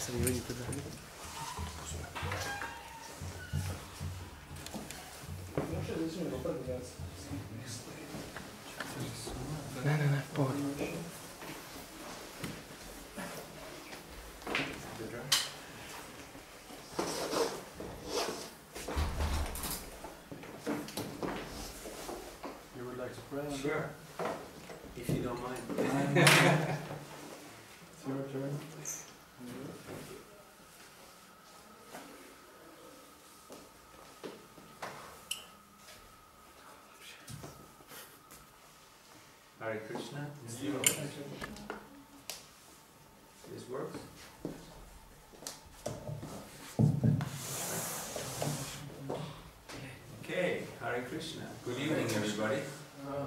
sa mi hodí teda. Ne, pohoď. You would like to pray? Sure, if you don't mind. It's your turn. Hare Krishna. This works? Okay, Hare Krishna. Good evening, everybody.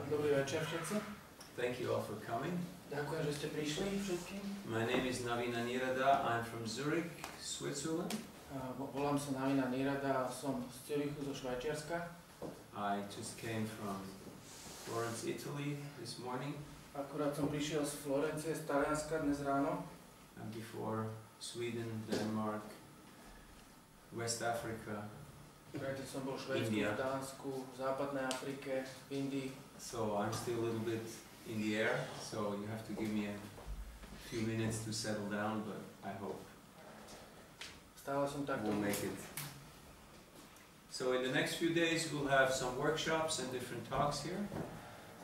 Dobrý večer všetci. Thank you all for coming. Ďakujem, že ste prišli všetkým. My name is Navina Nirada. I'm from Zurich, Switzerland. Volám sa Navina Nirada a som z Zürichu zo Švajčiarska. I just came from Florence, Italy this morning. Akurát som prišiel z Florencie, z Talianska dnes ráno. And before Sweden, Denmark, West Africa. Predtým som bol v Švédsku, India. v Dánsku, v Západnej Afrike, v Indii. So I'm still a little bit in the air, so you have to give me a few minutes to settle down, but I hope Stále som takto. we'll make it. So in the next few days we'll have some workshops and different talks here.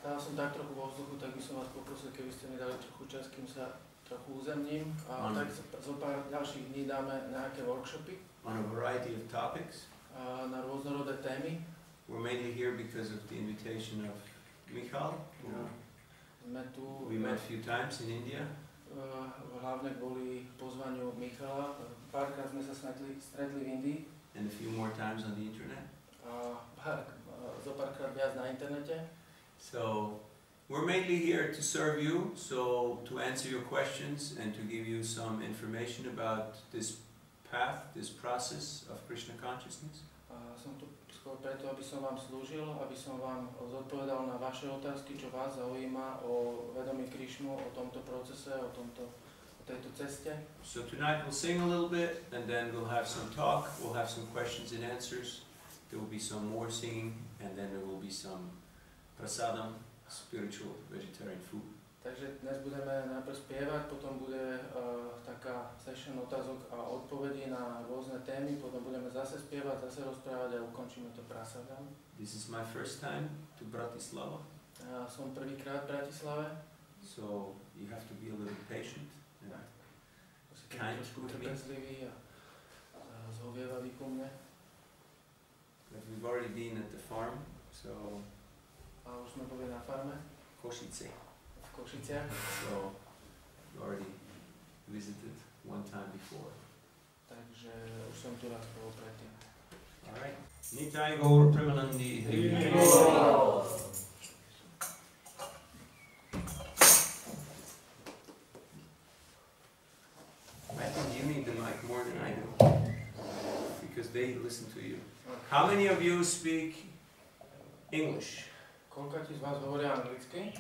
Stále som tak trochu vo vzduchu, tak by som vás poprosil, keby ste mi dali trochu čas, kým sa trochu uzemním. A tak zo pár ďalších dní dáme nejaké workshopy on a variety of topics. Na rôznorodé témy. We're mainly here because of the invitation of Michal. Sme tu We met a few times in India. hlavne kvôli pozvaniu Michala. Párkrát sme sa stretli v Indii. And a few more times on the internet. A zo párkrát viac na internete. So we're mainly here to serve you, so to answer your questions and to give you some information about this path, this process of Krishna consciousness. Som tu skôr preto, aby som vám slúžil, aby som vám zodpovedal na vaše otázky, čo vás zaujíma o vedomí Krišnu, o tomto procese, o tejto ceste. So tonight we'll sing a little bit, and then we'll have some talk, we'll have some questions and answers, there will be some more singing, and then there will be some prasadam, spiritual vegetarian food. Takže dnes budeme najprv spievať, potom bude taká session otázok a odpovedí na rôzne témy, potom budeme zase spievať, zase rozprávať a ukončíme to prasadam. This is my first time to Bratislava. Som prvýkrát v Bratislave. So you have to be a little patient and kind trošku with me. trpezlivý a zhovievavý ku mne. But we've already been at the farm, so A už sme boli na farme Košice. v Košiciach. So we already visited one time before. Takže už som tu raz bol predtým. All right. Nitai Gaur Premanandi. I think you need the mic more than I do, because they listen to you. How many of you speak English? Koľko ti z vás hovoria anglicky?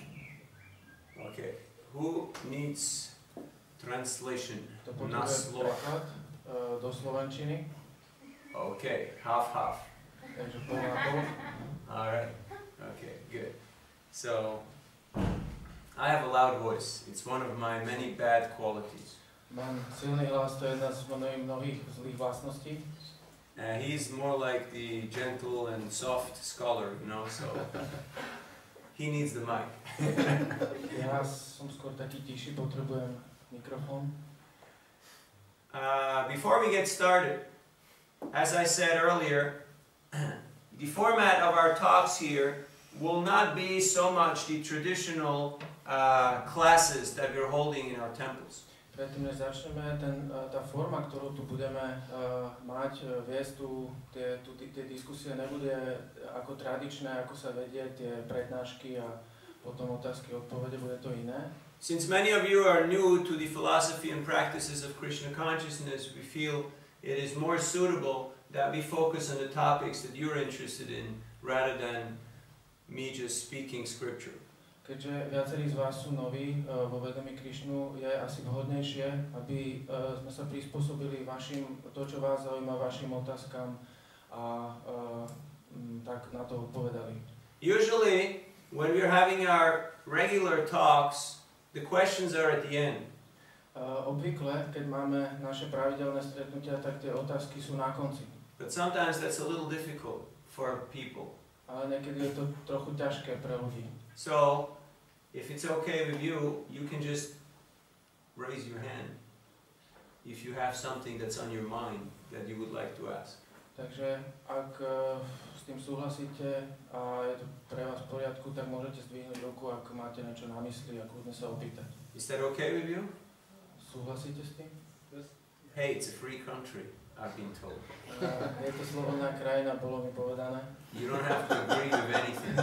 Okay. Who needs translation? To Na potrebuje slovo. preklad do slovenčiny. Okay, half. Takže pol na pol. All right. Okay, good. So, I have a loud voice. It's one of my many bad qualities. Mám silný hlas, to je jedna z mojich mnohých zlých vlastností. He's more like the gentle and soft scholar, you know, so he needs the mic. Ja som skôr taký tichší, potrebujem mikrofón. Before we get started, as I said earlier, the format of our talks here will not be so much the traditional classes that we're holding in our temples. Predtým, než začneme, tá forma, ktorú tu budeme mať, viesť tie diskusie, nebude ako tradičné, ako sa vedie tie prednášky a potom otázky, odpovede, bude to iné. Since many of you are new to the philosophy and practices of Krishna consciousness, we feel it is more suitable that we focus on the topics that you're interested in rather than me just speaking scripture. Keďže viacerí z vás sú noví vo vedomí Krišnu, je asi vhodnejšie, aby sme sa prispôsobili to, čo vás zaujíma, vašim otázkam a tak na to odpovedali. Usually, when we're having our regular talks, the questions are at the end. Obvykle, keď máme naše pravidelné stretnutia, tak tie otázky sú na konci. But sometimes that's a little difficult for people. Ale niekedy je to trochu ťažké pre ľudí. So, if it's okay with you, you can just raise your hand if you have something that's on your mind that you would like to ask. Takže ak s tým súhlasíte a je to pre vás v poriadku, tak môžete zdvihnúť ruku, ak máte niečo na mysli a kľudne sa opýtať. Is that okay with you? Súhlasíte s tým? Hey, it's a free country, I've been told. Je to slobodná krajina, bolo mi povedané. You don't have to agree with anything.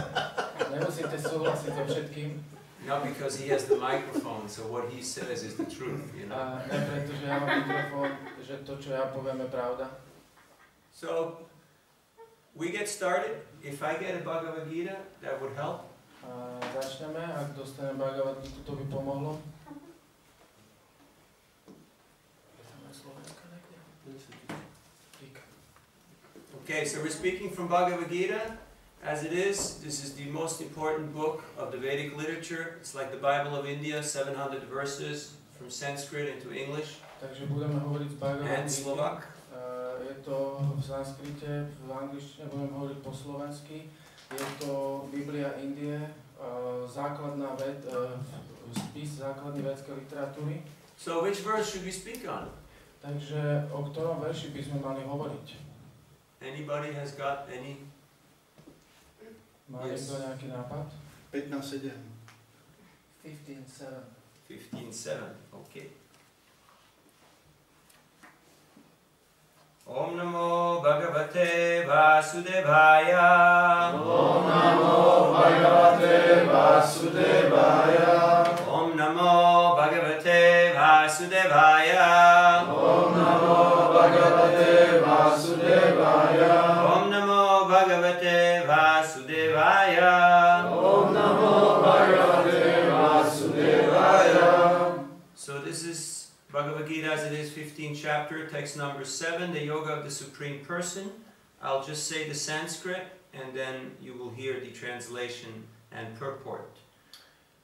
Nemusíte súhlasiť so všetkým. No, because he has the microphone, so what he says is the truth, you know. Ne preto, že ja mám mikrofón, že to, čo ja poviem, je pravda. So, we get started. If I get a Bhagavad Gita, that would help. Začneme, ak dostanem Bhagavad Gita, to by pomohlo. Okay, so we're speaking from Bhagavad Gita. As it is, this is the most important book of the Vedic literature. It's like the Bible of India, 700 verses from Sanskrit into English Takže budeme hovoriť z Bhagavad and Gita. Slovak. Je to v sanskrite, v angličtine budeme hovoriť po slovensky. Je to Biblia Indie, základná spis základnej védskej literatúry. So which verse should we speak on? Takže o ktorom verši by sme mali hovoriť? Anybody has got any? Má niekto nejaký nápad? 15:7. 15:7. 15:7, okay. Om Namo Bhagavate Vasudevaya. Om Namo Bhagavate Vasudevaya. Om Namo Bhagavate Vasudevaya. Om Namo Bhagavate Vasudevaya. Om Namo Bhagavate Vasudevaya. Om Namo Bhagavate Vasudevaya. So this is Bhagavad Gita as it is, 15th chapter, text number 7, the Yoga of the Supreme Person. I'll just say the Sanskrit and then you will hear the translation and purport.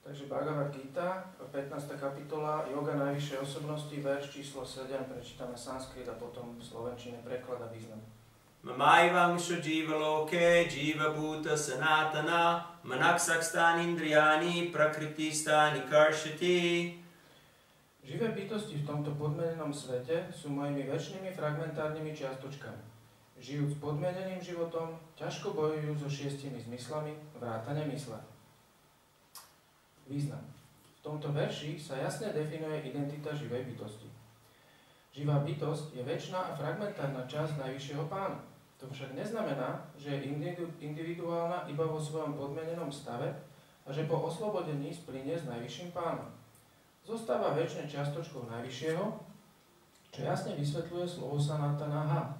Takže Bhagavad Gita, 15. kapitola, Yoga najvyššej osobnosti, verš číslo 7, prečítame sanskrit a potom v slovenčine preklad a význam. Mamaivamsho jiva loke jiva bhuta sanatana manaksakstani indriyani prakriti-stani karshati. Živé bytosti v tomto podmienenom svete sú mojimi väčšnými fragmentárnymi čiastočkami. Žijúc podmieneným životom, ťažko bojujú so 6 zmyslami, vrátane mysle. Význam. V tomto verši sa jasne definuje identita živej bytosti. Živá bytosť je väčšiná a fragmentárna časť najvyššieho pána. To však neznamená, že je individuálna iba vo svojom podmienenom stave a že po oslobodení splynie s najvyšším pánom. Zostáva väčšine čiastočkou najvyššieho, čo jasne vysvetľuje slovo sanatana.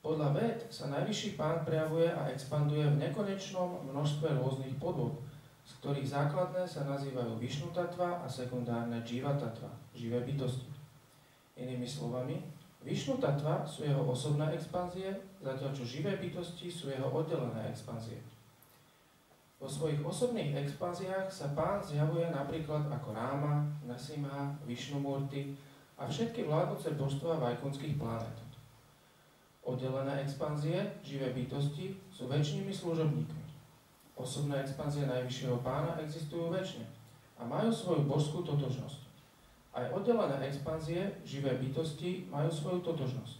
Podľa Véd sa najvyšší pán prejavuje a expanduje v nekonečnom množstve rôznych podôb, z ktorých základné sa nazývajú Višnu tatva a sekundárne Dživa tatva, živé bytosti. Inými slovami, Višnu tatva sú jeho osobné expanzie, zatiaľ čo živé bytosti sú jeho oddelené expanzie. Vo svojich osobných expanziách sa pán zjavuje napríklad ako Rama, Nrsimha, Višnumurti a všetky vládnuce božstvá vajkunských planét. Oddelené expanzie, živé bytosti, sú večnými služobníkmi. Osobné expanzie najvyššieho pána existujú večne a majú svoju božskú totožnosť. Aj oddelené expanzie, živé bytosti, majú svoju totožnosť.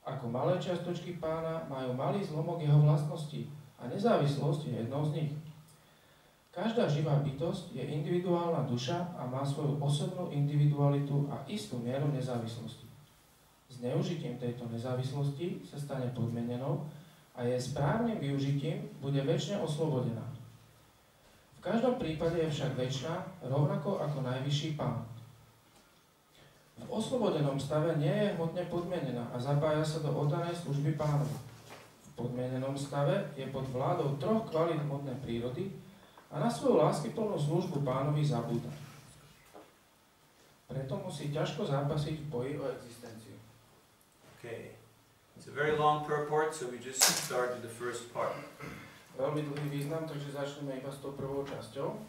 Ako malé čiastočky pána majú malý zlomok jeho vlastností, a nezávislosť je jednou z nich. Každá živá bytosť je individuálna duša a má svoju osobnú individualitu a istú mieru nezávislosti. Zneužitím tejto nezávislosti sa stane podmienenou a jej správnym využitím bude večne oslobodená. V každom prípade je však večná, rovnako ako najvyšší pán. V oslobodenom stave nie je hmotne podmienená a zapája sa do oddanej služby pánovi. V podmienenom stave je pod vládou 3 kvalít hmotnej prírody a A na svoju láskyplnú službu Pánovi zabúda. Preto musí ťažko zápasiť v boji o existenciu. Okay. It's a very long purport, so we just start with the first part. Veľmi dlhý význam, takže začneme iba s tou prvou časťou.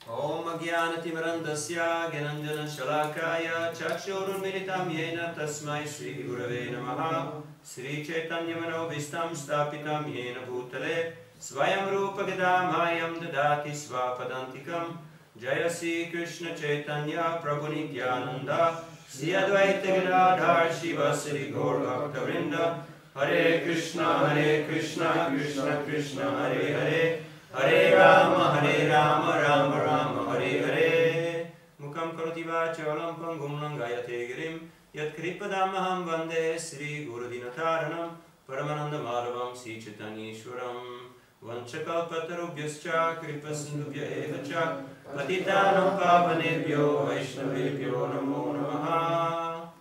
Om Agyanatimirandasya Gyananjana Shalakaya Chakshurunmilitam Yena Tasmai Sri Gurave Namaha Sri Chaitanya Manovistam Stapitam Yena Bhutale Svayam Rupa Gadamayam Dadati Svapadantikam Jaya Sri Krishna Chaitanya Prabhu Nityananda Sri Advaita Gadadhar Shiva Sri Gaur Bhaktavrinda Hare Krishna Krishna Krishna Hare Hare Hare Rama, Rama Rama, Hare Hare. Mukam karoti vachalam pangum langayate girim. Yat kripadamaham vande Sri Gurudinataranam. Paramananda madhavam Sri Chaitanyeshwaram. Vanchakalpatarubhyascha kripasindubhya evacha. Patitanam pavanebhyo vaishnavebhyo namo namaha.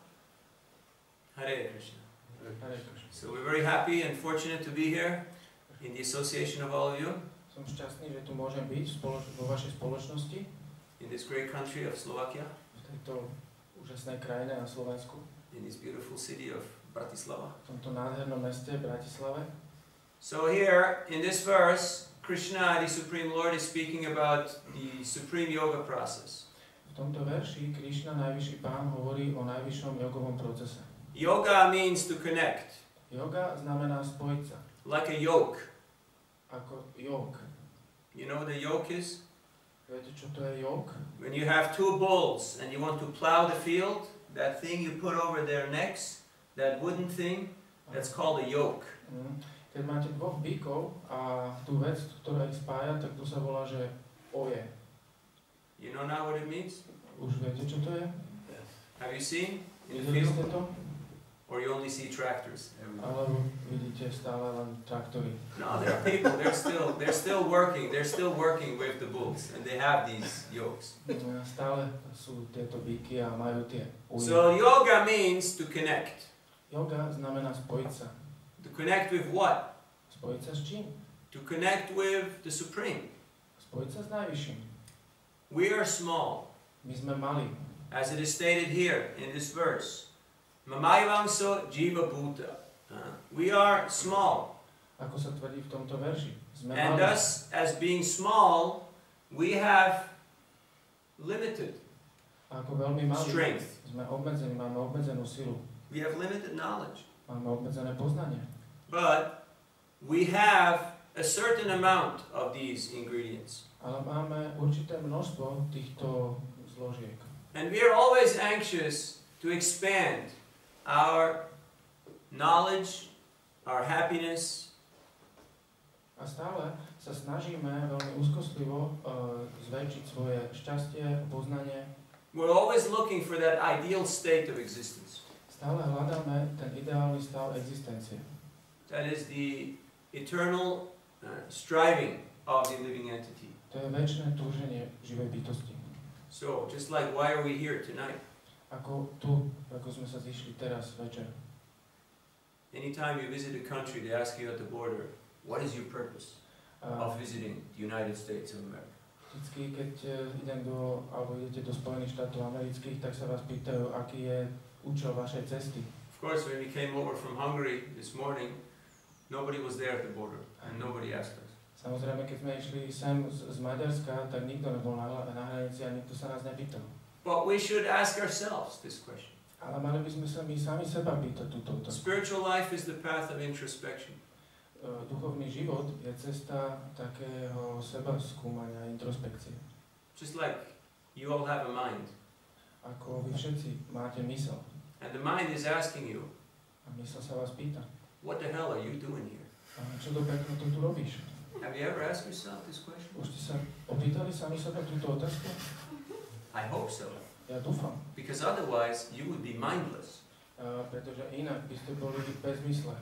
Hare Krishna. Hare Krishna. So we're very happy and fortunate to be here in the association of all of you. Som šťastný, že tu môžem byť vo vašej spoločnosti. In this great country of Slovakia. V tejto úžasnej krajine na Slovensku. In this beautiful city of Bratislava. V tomto nádhernom meste Bratislave. So here, in this verse, Krishna, the Supreme Lord, is speaking about the supreme yoga process. V tomto verši Krišna, najvyšší Pán, hovorí o najvyššom jogovom procese. Yoga means to connect. Yoga znamená spojiť sa. Like a yoke. Ako yoke. You know what a yoke is? Viete, čo to je yoke? When you have two bulls and you want to plow the field, that thing you put over their necks, that wooden thing, that's called a yoke. Keď máte dvoch bíkov a tú vec, ktorá ich spája, tak to sa volá, že oje. You know now what it means? Už viete, čo to je? Have you seen in the Videli ste field? to? Or you only see tractors? Alebo vidíte stále len traktory. No, there are people. They're still working. They're still working with the bulls, and they have these yokes. Stále sú tieto bíky a majú tie uje. So yoga means to connect. Yoga znamená spojiť sa. To connect with what? Spojiť sa s čím? To connect with the Supreme. Spojiť sa s najvyšším. We are small, My sme mali. as it is stated here in this verse. Mamayavamso jiva bhuta. We are small. Ako sa tvrdí v tomto verši. Sme And mali. thus, as being small, we have limited Ako veľmi mali. strength. Sme obmedzení, máme obmedzenú silu. We have limited knowledge. Máme obmedzené poznanie. But we have a certain amount of these ingredients. Ale máme určité množstvo týchto zložiek. And we are always anxious to expand our knowledge, our happiness. A stále sa snažíme veľmi úzkostlivo zväčšiť svoje šťastie, poznanie. We're always looking for that ideal state of existence. Stále hľadáme ten ideálny stav existencie. That is the eternal striving of the living entity. To je večné túženie živej bytosti. So, just like why are we here tonight? Ako tu, ako sme sa zišli teraz večer. Anytime you visit a country, they ask you at the border, what is your purpose of visiting the United States of America? Vždycky, keď idete do Spojených štátov amerických, tak sa vás pýtajú, aký je účel vašej cesty. Of course, when we came over from Hungary this morning, nobody was there at the border, and nobody asked us. Samozrejme, keď sme išli sem z Maďarska, tak nikto nebol na hranici a nikto sa nás nepýtal. But we should ask ourselves this question. Ale mali by sme sa my sami seba pýtať túto otázku. Spiritual life is the path of introspection. Duchovný život je cesta takého seba skúmania, introspekcie. Just like you all have a mind. Ako vy všetci máte mysel. And the mind is asking you, A mysel sa vás pýta. what the hell are you doing here? A čo do pekla to tu robíš? Have you ever asked yourself this question? Už ste sa opýtali sami seba túto otázku? I hope so. Ja dúfam. Because otherwise, you would be mindless. Pretože inak by ste boli bez mysle.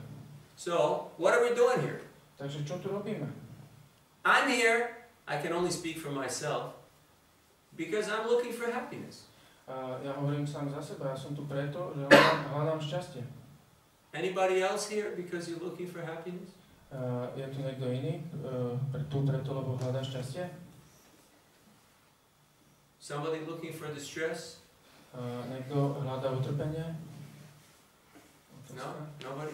So, what are we doing here? Takže čo tu robíme? I'm here, I can only speak for myself, because I'm looking for happiness. Ja hovorím sám za seba, ja som tu preto, že hľadám šťastie. Anybody else here because you're looking for happiness? Je tu niekto iný tu preto, lebo hľadá šťastie? Somebody looking for distress? Niekto hľadá utrpenie? No? Nobody?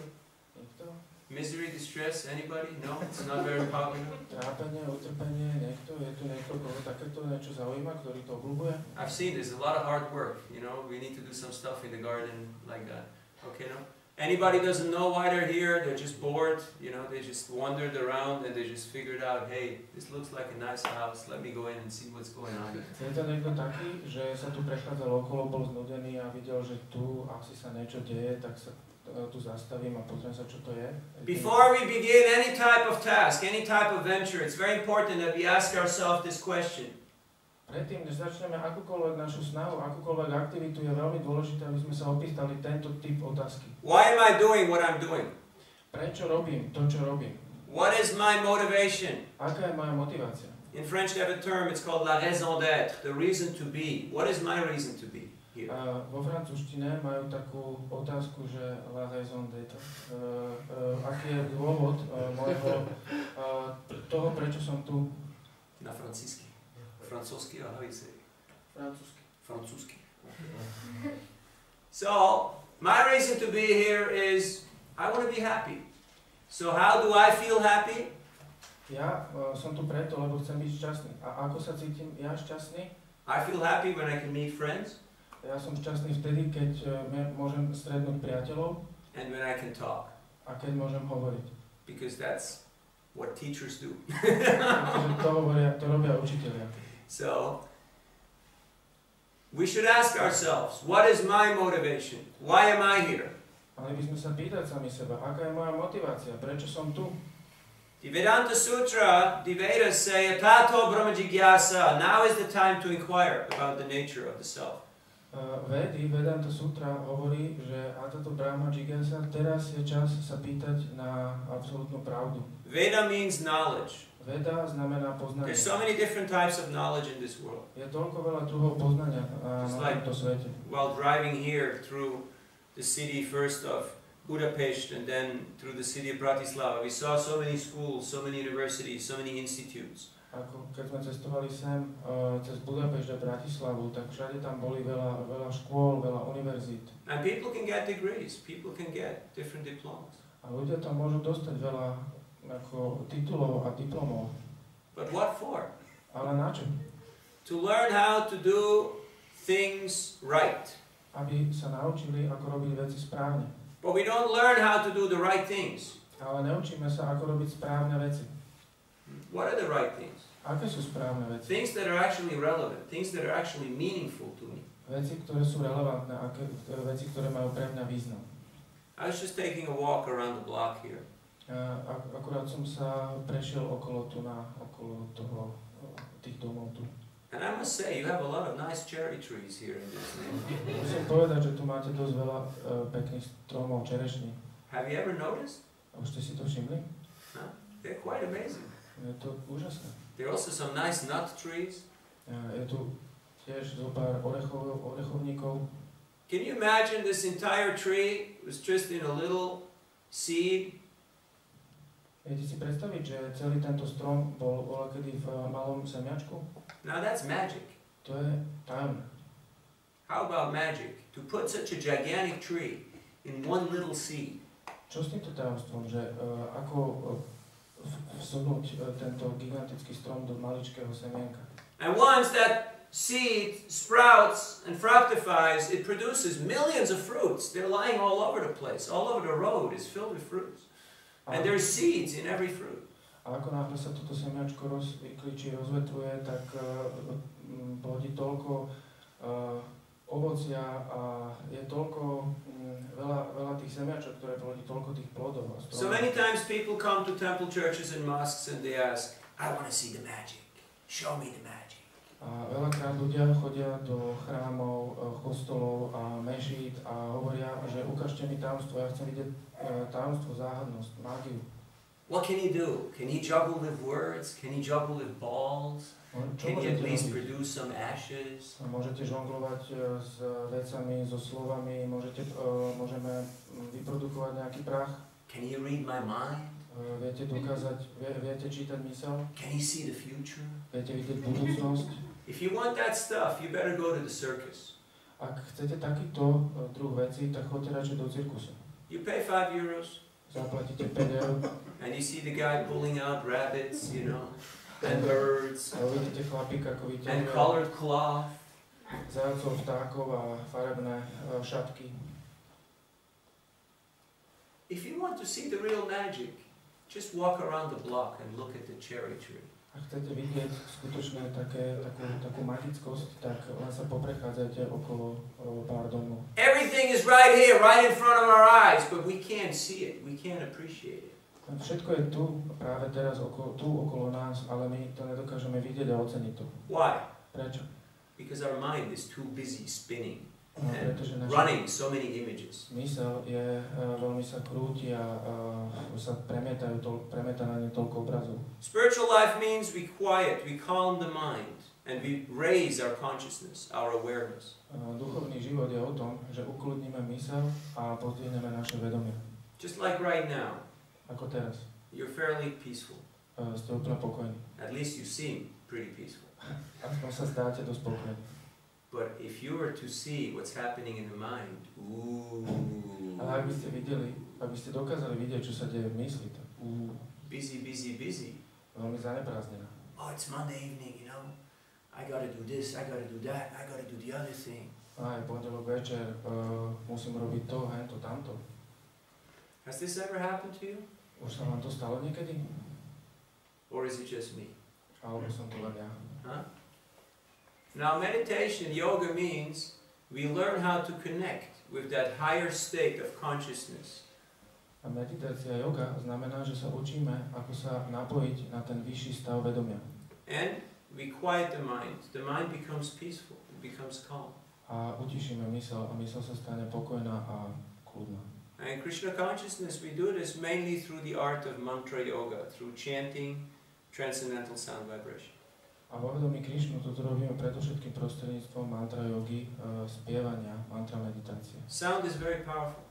Niekto? Misery, distress, anybody? No? It's not very popular? Trápenie, utrpenie, niekto? Je tu niekto, koho takéto niečo zaujíma, ktorý to obľúbuje? I've seen this, a lot of hard work, you know, we need to do some stuff in the garden like that. Okay, no? Anybody doesn't know why they're here, they're just bored, you know, they just wandered around and they just figured out, hey, this looks like a nice house, let me go in and see what's going on. Je to niekto taký, že sa tu prechádzal okolo, bol znudený a videl, že tu asi sa niečo deje, tak sa tu zastavím a pozriem sa, čo to je. Before we begin any type of task, any type of venture, it's very important that we ask ourselves this question. Predtým, než začneme akúkoľvek našu snahu, akúkoľvek aktivitu, je veľmi dôležité, aby sme sa opýtali tento typ otázky. Why am I doing what I'm doing? Prečo robím to, čo robím? What is my motivation? Aká je moja motivácia? In French they have a term, it's called la raison d'être, the reason to be. What is my reason to be here? Vo francúzštine majú takú otázku, že la raison d'être. Aký je dôvod toho, prečo som tu? Na francúzsky. Francúzsky, or how you say it? Francúzsky. Francúzsky. So, my reason to be here is I want to be happy. So how do I feel happy? Ja som tu preto, lebo chcem byť šťastný. A ako sa cítim ja šťastný? I feel happy when I can meet friends. Ja som šťastný vtedy, keď môžem stretnúť priateľov. And when I can talk. A keď môžem hovoriť. Because that's what teachers do. Pretože to robia učitelia. So, we should ask ourselves, what is my motivation? Why am I here? Mali by sme sa pýtať sami seba, aká je moja motivácia, prečo som tu? The Vedanta Sutra, the Vedas say, Tato Brahma Jigyasa, now is the time to inquire about the nature of the self. Vedanta Sutra hovorí, že Atato Brahma Jigyasa, teraz je čas sa pýtať na absolútnu pravdu. Veda means knowledge. Veda znamená poznanie. There's so many different types of knowledge in this world. Je toľko veľa druhov poznania na tomto svete. While driving here through the city first of Budapest and then through the city of Bratislava, we saw so many schools, so many universities, so many institutes. Ako keď sme cestovali sem cez Budapešť a Bratislavu, tak všade tam boli veľa škôl, veľa univerzít. And people can get degrees, people can get different diplomas. A ľudia tam môžu dostať veľa ako titulov a diplomov. But what for? Ale na čo? To learn how to do things right. Aby sa naučili, ako robiť veci správne. But we don't learn how to do the right things. Ale neučíme sa, ako robiť správne veci. What are the right things? Aké sú správne veci? Things that are actually relevant, things that are actually meaningful to me. Veci, ktoré sú relevantné, veci, ktoré majú pre mňa význam. I was just taking a walk around the block here. Akurát som sa prešiel okolo tých domov tu. And I must say, you have a lot of nice cherry trees here in this neighborhood. Musím povedať, že tu máte dosť veľa pekných stromov čerešní. Have you ever noticed? Už ste si to všimli? Huh? They're quite amazing. Je to úžasné. There are also some nice nut trees. Je tu tiež zo pár orechovníkov. Can you imagine this entire tree was just in a little seed? Viete si predstaviť, že celý tento strom bol kedy v malom semiačku? Now that's magic. To je tajomné. How about magic? To put such a gigantic tree in one little seed. Čo s týmto tajomstvom, že ako vsunúť tento gigantický strom do maličkého semienka? And once that seed sprouts and fructifies, it produces millions of fruits. They're lying all over the place. All over the road is filled with fruits. And there's seeds in every fruit. A ako náhle sa toto semiačko rozkličí, rozvetvuje, tak plodí toľko ovocia a je toľko veľa tých semiačok, ktoré plodí toľko tých plodov. So many times people come to temple churches and mosques and they ask, I want to see the magic. Show me the magic. A veľakrát ľudia chodia do chrámov, kostolov a mešít a hovoria, že ukážte mi tajomstvo, ja chcem vidieť tajomstvo, záhadnosť, mágiu. What can he do? Can he juggle with words? Can he juggle with balls? Can he at least produce some ashes? Môžete žonglovať s vecami, so slovami, môžeme vyprodukovať nejaký prach. Can he read my mind? Viete čítať myseľ? Can he see the future? Viete vidieť budúcnosť? If you want that stuff, you better go to the circus. Ak chcete takýto druh veci, tak choďte radšej do cirkusu. You pay 5 euros. Zaplatíte 5 eur. And you see the guy pulling out rabbits, you know, and birds. A uvidíte chlapíka, ako vyťahuje. And colored cloth. Zajacov, vtákov a farebné šatky. If you want to see the real magic, just walk around the block and look at the cherry tree. Ak chcete vidieť skutočne takú magickosť, tak len sa poprechádzajte okolo pár domov. Everything is right here, right in front of our eyes, but we can't see it, we can't appreciate it. Všetko je tu, práve teraz, okolo nás, ale my to nedokážeme vidieť a oceniť to. Why? Prečo? Because our mind is too busy spinning No, and pretože running so many images. mysel je veľmi sa krúti a sa premieta na ne toľko obrazov. Spiritual life means we quiet, we calm the mind, and we raise our consciousness, our awareness. Duchovný život je o tom, že ukludníme mysel a pozdvihneme naše vedomie. Just like right now, Ako teraz. you're fairly peaceful. Ste úplne pokojní. At least you seem pretty peaceful. Aspoň sa zdáte dosť pokojní. But if you were to see what's happening in the mind, ooh, Ale ak by ste videli, ak by ste dokázali vidieť, čo sa deje v mysli, tak busy, busy, busy. veľmi zaneprázdnená. Oh, it's Monday evening, you know. I gotta do this, I gotta do that, I gotta do the other thing. Aj pondelok večer, musím robiť to, hento, tamto. Has this ever happened to you? Už sa vám to stalo niekedy? Or is it just me? Alebo som to len ja? Huh? Now, meditation, yoga means we learn how to connect with that higher state of consciousness. A meditácia yoga znamená, že sa učíme, ako sa napojiť na ten vyšší stav vedomia. And we quiet the mind becomes peaceful, it becomes calm. A utišíme mysel a mysel sa stane pokojná a kľudná. And Krishna consciousness, we do this mainly through the art of mantra yoga, through chanting transcendental sound vibration. A vo vedomí Krišnu toto robíme predovšetkým prostredníctvom mantra jogy, spievania, mantra meditácie. Sound is very powerful.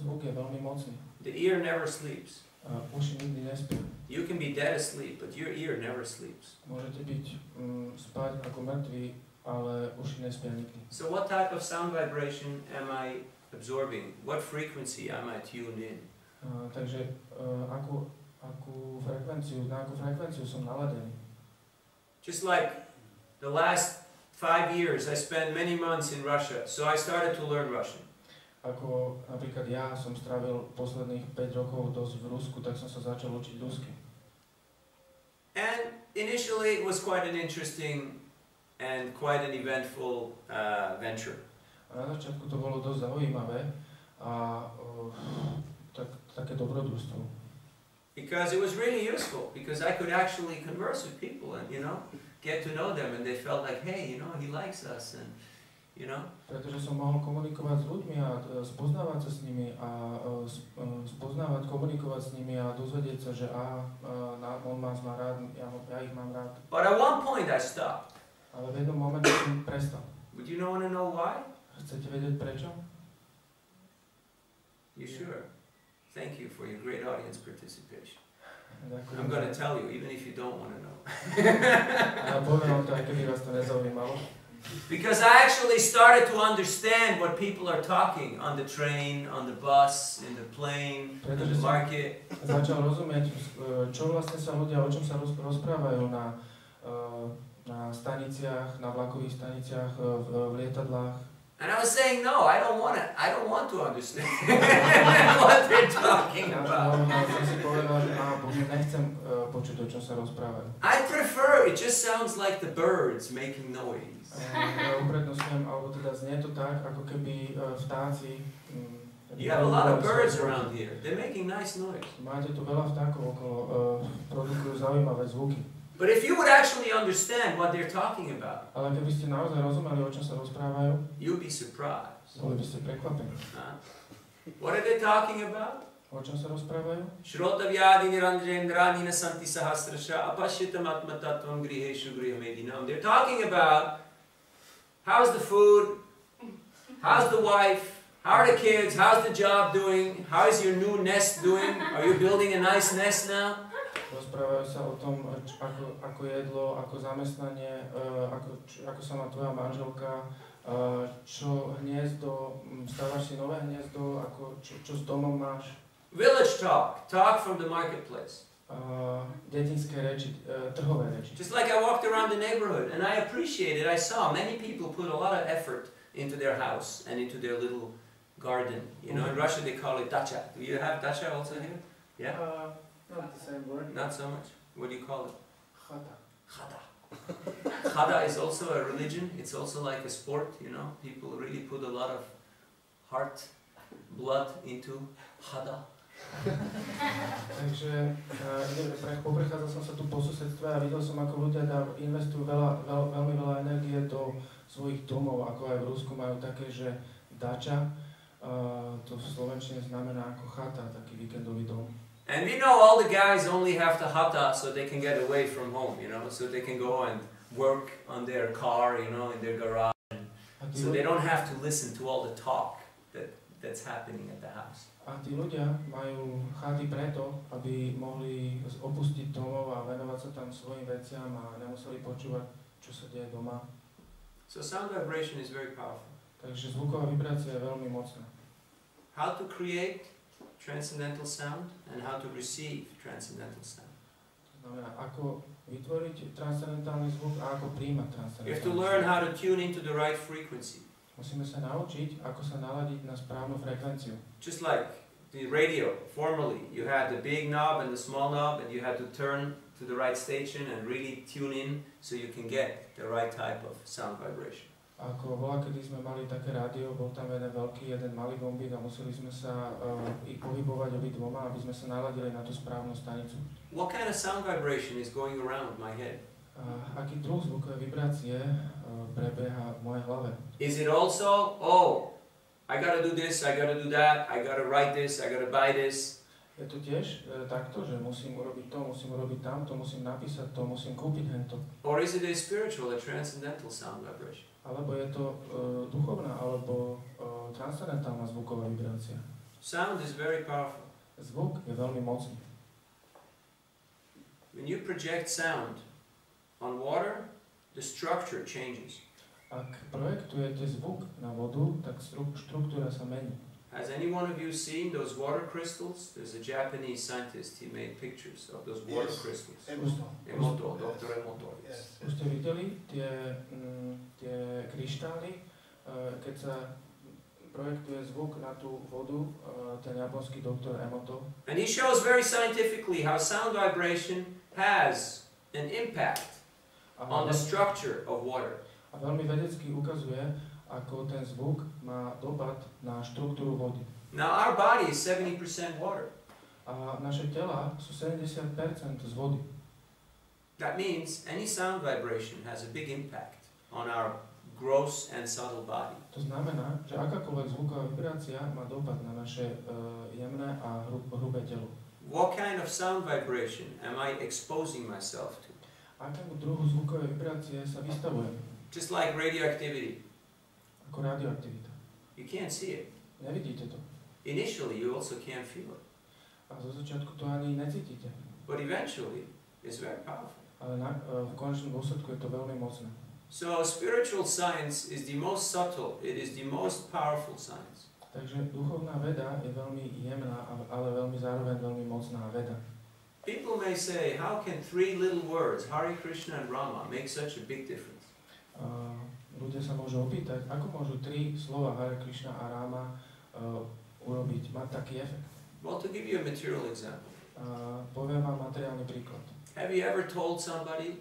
Zvuk je veľmi mocný. The ear never sleeps. Uši nikdy nespia. You can be dead asleep, but your ear never sleeps. Môžete byť spať ako mŕtvi, ale uši nespia nikdy. So what type of sound vibration am I absorbing? What frequency am I tuned in? Takže na akú frekvenciu som naladený. Just like the last 5 years, I spent many months in Russia, so I started to learn Russian. Ako napríklad ja som strávil posledných 5 rokov dosť v Rusku, tak som sa začal učiť rusky. And initially it was quite an interesting and quite an eventful venture. A na začiatku to bolo dosť zaujímavé a také dobrodružstvo. Because it was really useful, because I could actually converse with people and, you know, get to know them, and they felt like, hey, you know, he likes us, and, you know. Pretože som mohol komunikovať s ľuďmi a spoznávať sa s nimi a komunikovať s nimi a dozvedieť sa, že on nás má rád, ja ich mám rád. But at one point I stopped. Ale v jednom momente som prestal. Would you want to know why? Chcete vedieť prečo? You sure? Thank you for your great audience participation. Ďakujem. I'm going to tell you, even if you don't want to know. Ja poviem vám to, aj keby vás to nezaujímalo. Because I actually started to understand what people are talking on the train, on the bus, in the plane, in the market. Začal rozumieť, čo vlastne sa ľudia, o čom sa rozprávajú na staniciach, na vlakových staniciach, v lietadlách. And I was saying, no, I don't want to understand what they're talking about. I prefer, it just sounds like the birds making noise. You have a lot of birds around here. They're making nice noise. But if you would actually understand what they're talking about, you'll be surprised. What are they talking about? Shrota vyādi niranjendrānina santi sahasrasha apashyitam atmatattvam griheshu grihamedinam. They're talking about how's the food, how's the wife, how are the kids, how's the job doing, how is your new nest doing, are you building a nice nest now? Rozprávajú sa o tom, ako jedlo, ako zamestnanie, ako sa má tvoja manželka, čo hniezdo, stávaš si nové hniezdo, čo s domom máš. Village talk, talk from the marketplace. Dedinské reči, trhové reči. Just like I walked around the neighborhood and I appreciated, I saw many people put a lot of effort into their house and into their little garden. You know, in Russia they call it dacha. Do you have dacha also here? Yeah? Not the same word. Not so much. What do you call it? Chata. Chata. Chata is also a religion. It's also like a sport, you know. People really put a lot of heart, blood into chata. Takže poprechádzal som sa tu po susedstve a videl som, ako ľudia investujú veľmi veľa energie do svojich domov, ako aj v Rusku majú také, že dača, to v slovenčine znamená ako chata, taký víkendový dom. And we know all the guys only have the hata so they can get away from home, you know, so they can go and work on their car, you know, in their garage. So they don't have to listen to all the talk that's happening at the house. A tí ľudia majú chaty preto, aby mohli opustiť domov a venovať sa tam svojim veciam a nemuseli počúvať, čo sa deje doma. So sound vibration is very powerful. Takže zvuková vibrácia je veľmi mocná. How to create transcendental sound and how to receive transcendental sound. To znamená, ako vytvoriť transcendentálny zvuk a ako príjmať transcendentálny zvuk. You have to learn how to tune into the right frequency. Musíme sa naučiť, ako sa naladiť na správnu frekvenciu. Just like the radio, formerly, you had the big knob and the small knob and you had to turn to the right station and really tune in so you can get the right type of sound vibration. Ako bola, kedy sme mali také rádio, bol tam jeden veľký, jeden malý gombík a museli sme sa ich pohybovať obidvoma, aby sme sa naladili na tú správnu stanicu. What kind of sound vibration is going around my head? Aký druh zvukovej vibrácie prebieha v mojej hlave? Is it also, oh, I gotta do this, I gotta do that, I gotta write this, I gotta buy this? Je to tiež takto, že musím urobiť to, musím urobiť tamto, musím napísať to, musím kúpiť hento? Or is it a spiritual, a transcendental sound vibration? Alebo je to duchovná, alebo transcendentálna zvuková vibrácia? Sound is very powerful. Zvuk je veľmi mocný. When you project sound on water, the structure changes. Ak projektujete zvuk na vodu, tak štruktúra sa mení. Has any one of you seen those water crystals? There's a Japanese scientist, he made pictures of those water crystals. Emoto, Dr. Emoto. Už ste videli tie kryštály, keď sa projektuje zvuk na tú vodu, ten japonský doktor Emoto. And he shows very scientifically how sound vibration has an impact on the structure of water. A veľmi vedecky ukazuje, ako ten zvuk má dopad na štruktúru vody. Now our body is 70% water. A naše tela sú 70% z vody. That means any sound vibration has a big impact on our gross and subtle body. To znamená, že akákoľvek zvuková vibrácia má dopad na naše jemné a hrubé telo. What kind of sound vibration am I exposing myself to? Akému druhu zvukovej vibrácie sa vystavujem? Just like radioactivity. Ako radioaktivita. You can't see it. Nevidíte to. Initially, you also can't feel it. A zo začiatku to ani necítite. But eventually, it's very powerful. Ale v konečnom dôsledku je to veľmi mocné. So spiritual science is the most subtle, it is the most powerful science. Takže duchovná veda je veľmi jemná, ale veľmi zároveň veľmi mocná veda. People may say, how can three little words, Hare, Krišna and Rama, make such a big difference? Ľudia sa môžu opýtať, ako môžu tri slova Hare, Krišna a Rama mať taký efekt. Well, to give you a material example. Poviem vám materiálny príklad. Have you ever told somebody,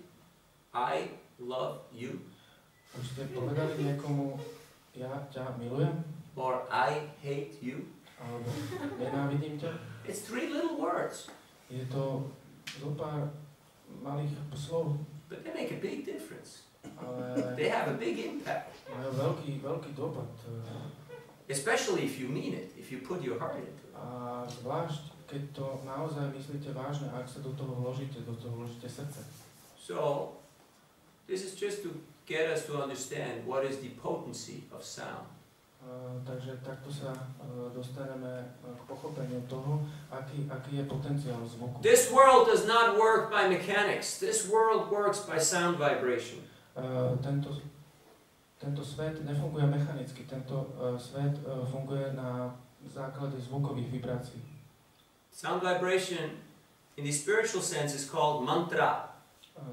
I love you? Už ste povedali niekomu, ja ťa milujem? Or I hate you? Alebo nenávidím ťa? It's three little words. Je to zo pár malých slov. But they make a big difference. Ale They have a big impact. majú veľký dopad. Especially if you mean it, if you put your heart into it. A zvlášť, keď to naozaj myslíte vážne, ak sa do toho vložíte srdce. So, this is just to get us to understand what is the potency of sound. Takže takto sa dostaneme k pochopeniu toho, aký je potenciál zvuku. This world does not work by mechanics. This world works by sound vibration. Tento svet nefunguje mechanicky. Tento svet funguje na základe zvukových vibrácií. Sound vibration in the spiritual sense is called mantra.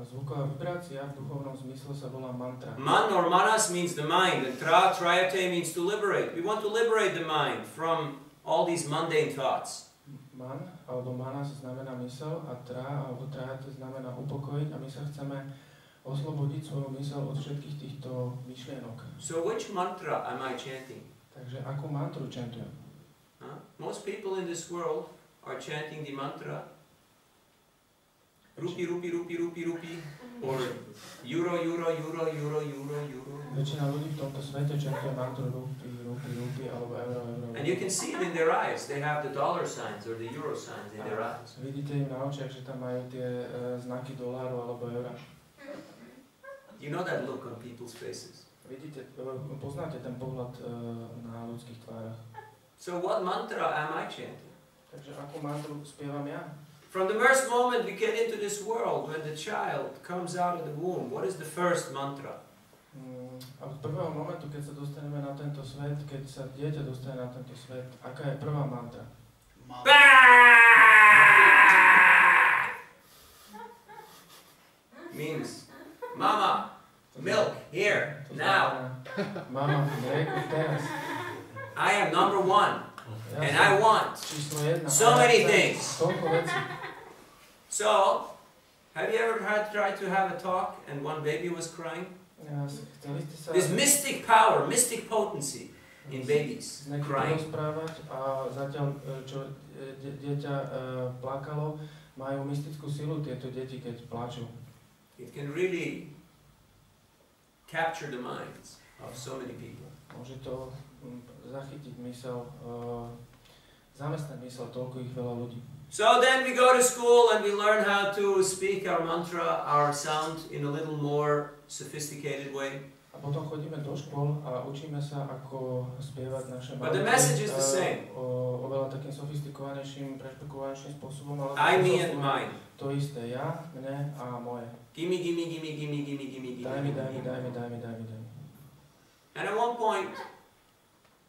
Zvuková vibrácia v duchovnom zmysle sa volá mantra. Man or manas means the mind, and trayate means to liberate. We want to liberate the mind from all these mundane thoughts. Man alebo manas znamená mysel a alebo trayate znamená upokojiť a my sa chceme oslobodiť svoju mysel od všetkých týchto myšlienok. So which mantra am I chanting? Takže akú mantru chantujem? Most people in this world are chanting the mantra Rupi, rupi, rupi, rupi, rupi, or euro, euro, euro, euro, euro, euro. Väčšina ľudí v tomto svete čantuje mantru rupi, rupi, rupi, alebo euro, euro. And you can see it in their eyes. They have the dollar signs or the euro signs in their eyes. Vidíte im na očiach, že tam majú tie znaky doláru alebo eura. You know that look on people's faces. Vidíte, poznáte ten pohľad na ľudských tvárach. So what mantra am I chanting? Takže akú mantru spievam ja? From the first moment we get into this world, when the child comes out of the womb, what is the first mantra? A od prvého momentu, keď sa dostaneme na tento svet, keď sa dieťa dostane na tento svet, aká je prvá mantra? Means, mama, milk, here, now. Mama, mlieko teraz. I am number one, and I want so many things. So, have you ever tried to have a talk and one baby was crying? There's mystic power, mystic potency in babies crying. A zatiaľ, čo dieťa plakalo, majú mystickú silu tieto deti, keď plačú. It can really capture the minds of so many people. Môže to zachytiť mysel, zamestnať mysel toľko ich veľa ľudí. So then we go to school and we learn how to speak our mantra, our sound in a little more sophisticated way. A potom chodíme do škôl a učíme sa, ako spievať naše But the message is the same. Oveľa takým sofistikovanejším, prešpekovanejším spôsobom, ale I, me and mine. To isté, ja, mne a moje. Gimme, gimme, gimme, gimme, gimme, gimme, gimme. Daj mi, daj mi, daj mi, daj mi, daj mi, daj mi. And at one point,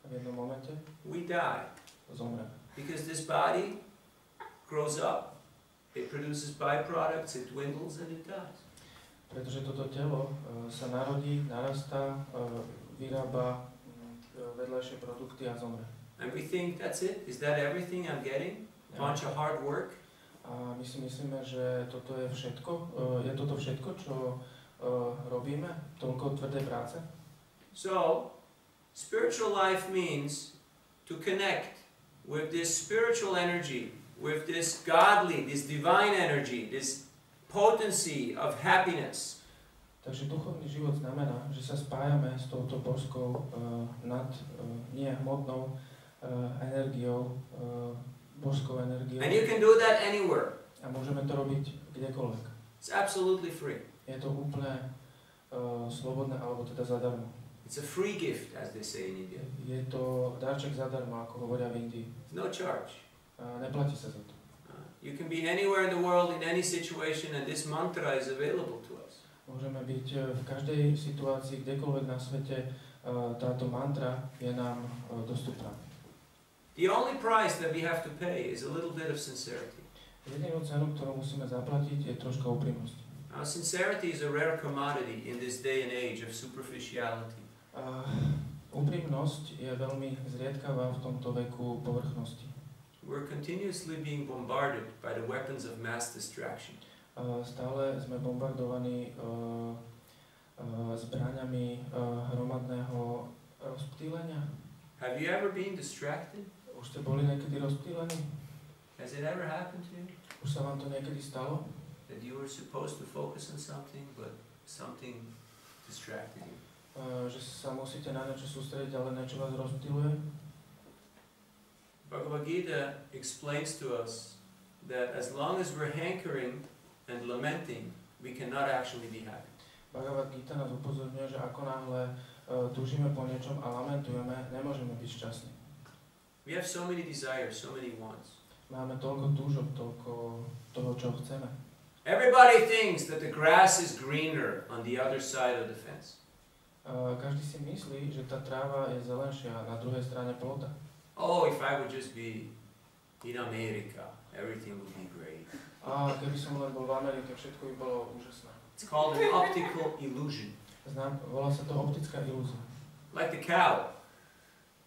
v jednom momente we die. Zomreme. Because this body grows up, it produces byproducts, it dwindles and it dies. Pretože toto telo sa narodí, narastá, vyrába vedľajšie produkty a zomre. And we think that's it? Is that everything I'm getting? A bunch of hard work? A my si myslíme, že toto je všetko? Je toto všetko, čo robíme? Toľko tvrdej práce? So, spiritual life means to connect with this spiritual energy, with this godly, this divine energy, this potency of happiness. Takže duchovný život znamená, že sa spájame s touto božskou nie hmotnou energiou, božskou energiou. And you can do that anywhere. A môžeme to robiť kdekoľvek. It's absolutely free. Je to úplne slobodné, alebo teda zadarmo. It's a free gift, as they say in India. Je to darček zadarmo, ako hovoria v Indii. No charge. Neplatí sa za to. You can be anywhere in the world in any situation and this mantra is available to us. Môžeme byť v každej situácii, kdekoľvek na svete, táto mantra je nám dostupná. The only price that we have to pay is a little bit of sincerity. Jedinú cenu, ktorú musíme zaplatiť, je troška úprimnosť. Now, sincerity is a rare commodity in this day and age of superficiality. Úprimnosť je veľmi zriedkavá v tomto veku povrchnosti. We're continuously being bombarded by the weapons of mass distraction. Stále sme bombardovaní zbraňami hromadného rozptýlenia. Have you ever been distracted? Už ste boli niekedy rozptýlení? Has it ever happened to you? Už sa vám to niekedy stalo? That you were supposed to focus on something, but something distracted you? Že sa musíte na niečo sústrediť, ale niečo vás rozptýluje? Bhagavad Gita explains to us that as long as we're hankering and lamenting, we cannot actually be happy. Bhagavad Gita nás upozorňuje, že ako náhle túžime po niečom a lamentujeme, nemôžeme byť šťastní. We have so many desires, so many wants. Máme toľko túžob, toľko toho, čo chceme. Everybody thinks that the grass is greener on the other side of the fence. Každý si myslí, že tá tráva je zelenšia na druhej strane plota. Oh, if I would just be in America, everything would be great. A keby som len bol v Amerike, všetko by bolo úžasné. It's called an optical illusion. Volá sa to optická ilúzia. Like the cow.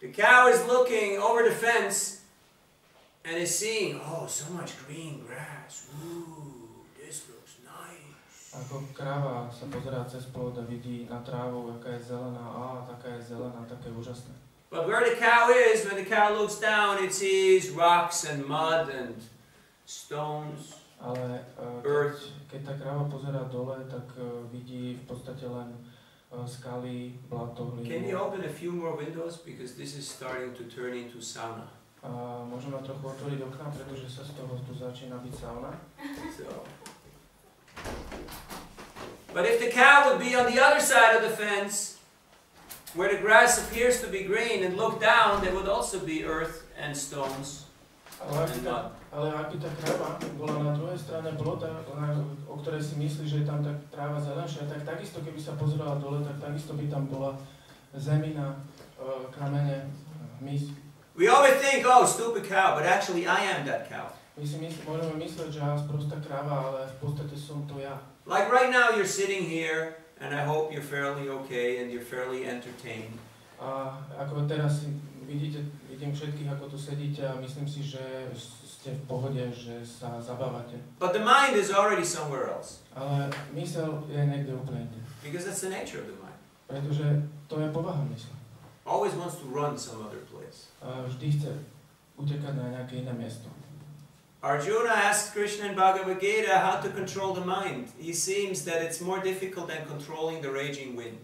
The cow is looking over the fence and is seeing, oh, so much green grass. Ooh, this looks nice. Ako kráva sa pozerá cez plot a vidí na trávu, aká je zelená, taká je zelená, také úžasné. But where the cow is, when the cow looks down, it sees rocks and mud and stones. Ale keď tá kráva pozerá dole, tak vidí v podstate len skaly, blato, hlinu. Can you open a few more windows because this is starting to turn into sauna? Môžeme trochu otvoriť okná, pretože sa z toho tu začína byť sauna. So. But if the cow would be on the other side of the fence, where the grass appears to be green, and look down, there would also be earth and stones and mud. Ale ak by tá kráva bola na druhej strane plota, o ktorej si myslí, že je tam tá tráva zelenšia, tak takisto keby sa pozerala dole, tak takisto by tam bola zemina, kamene, hmyz. We always think, oh, stupid cow, but actually I am that cow. My si môžeme mysleť, že sprostá kráva, ale v podstate som to ja. Like right now you're sitting here, and I hope you're fairly okay and you're fairly entertained. A ako teraz vidím všetkých, ako tu sedíte a myslím si, že ste v pohode, že sa zabávate. But the mind is already somewhere else. Ale mysel je niekde úplne inde. Because that's the nature of the mind. Pretože to je povaha mysle. Always wants to run some other place. Vždy chce utekať na nejaké iné miesto. Arjuna asked Krishna in Bhagavad Gita how to control the mind. He seems that it's more difficult than controlling the raging wind.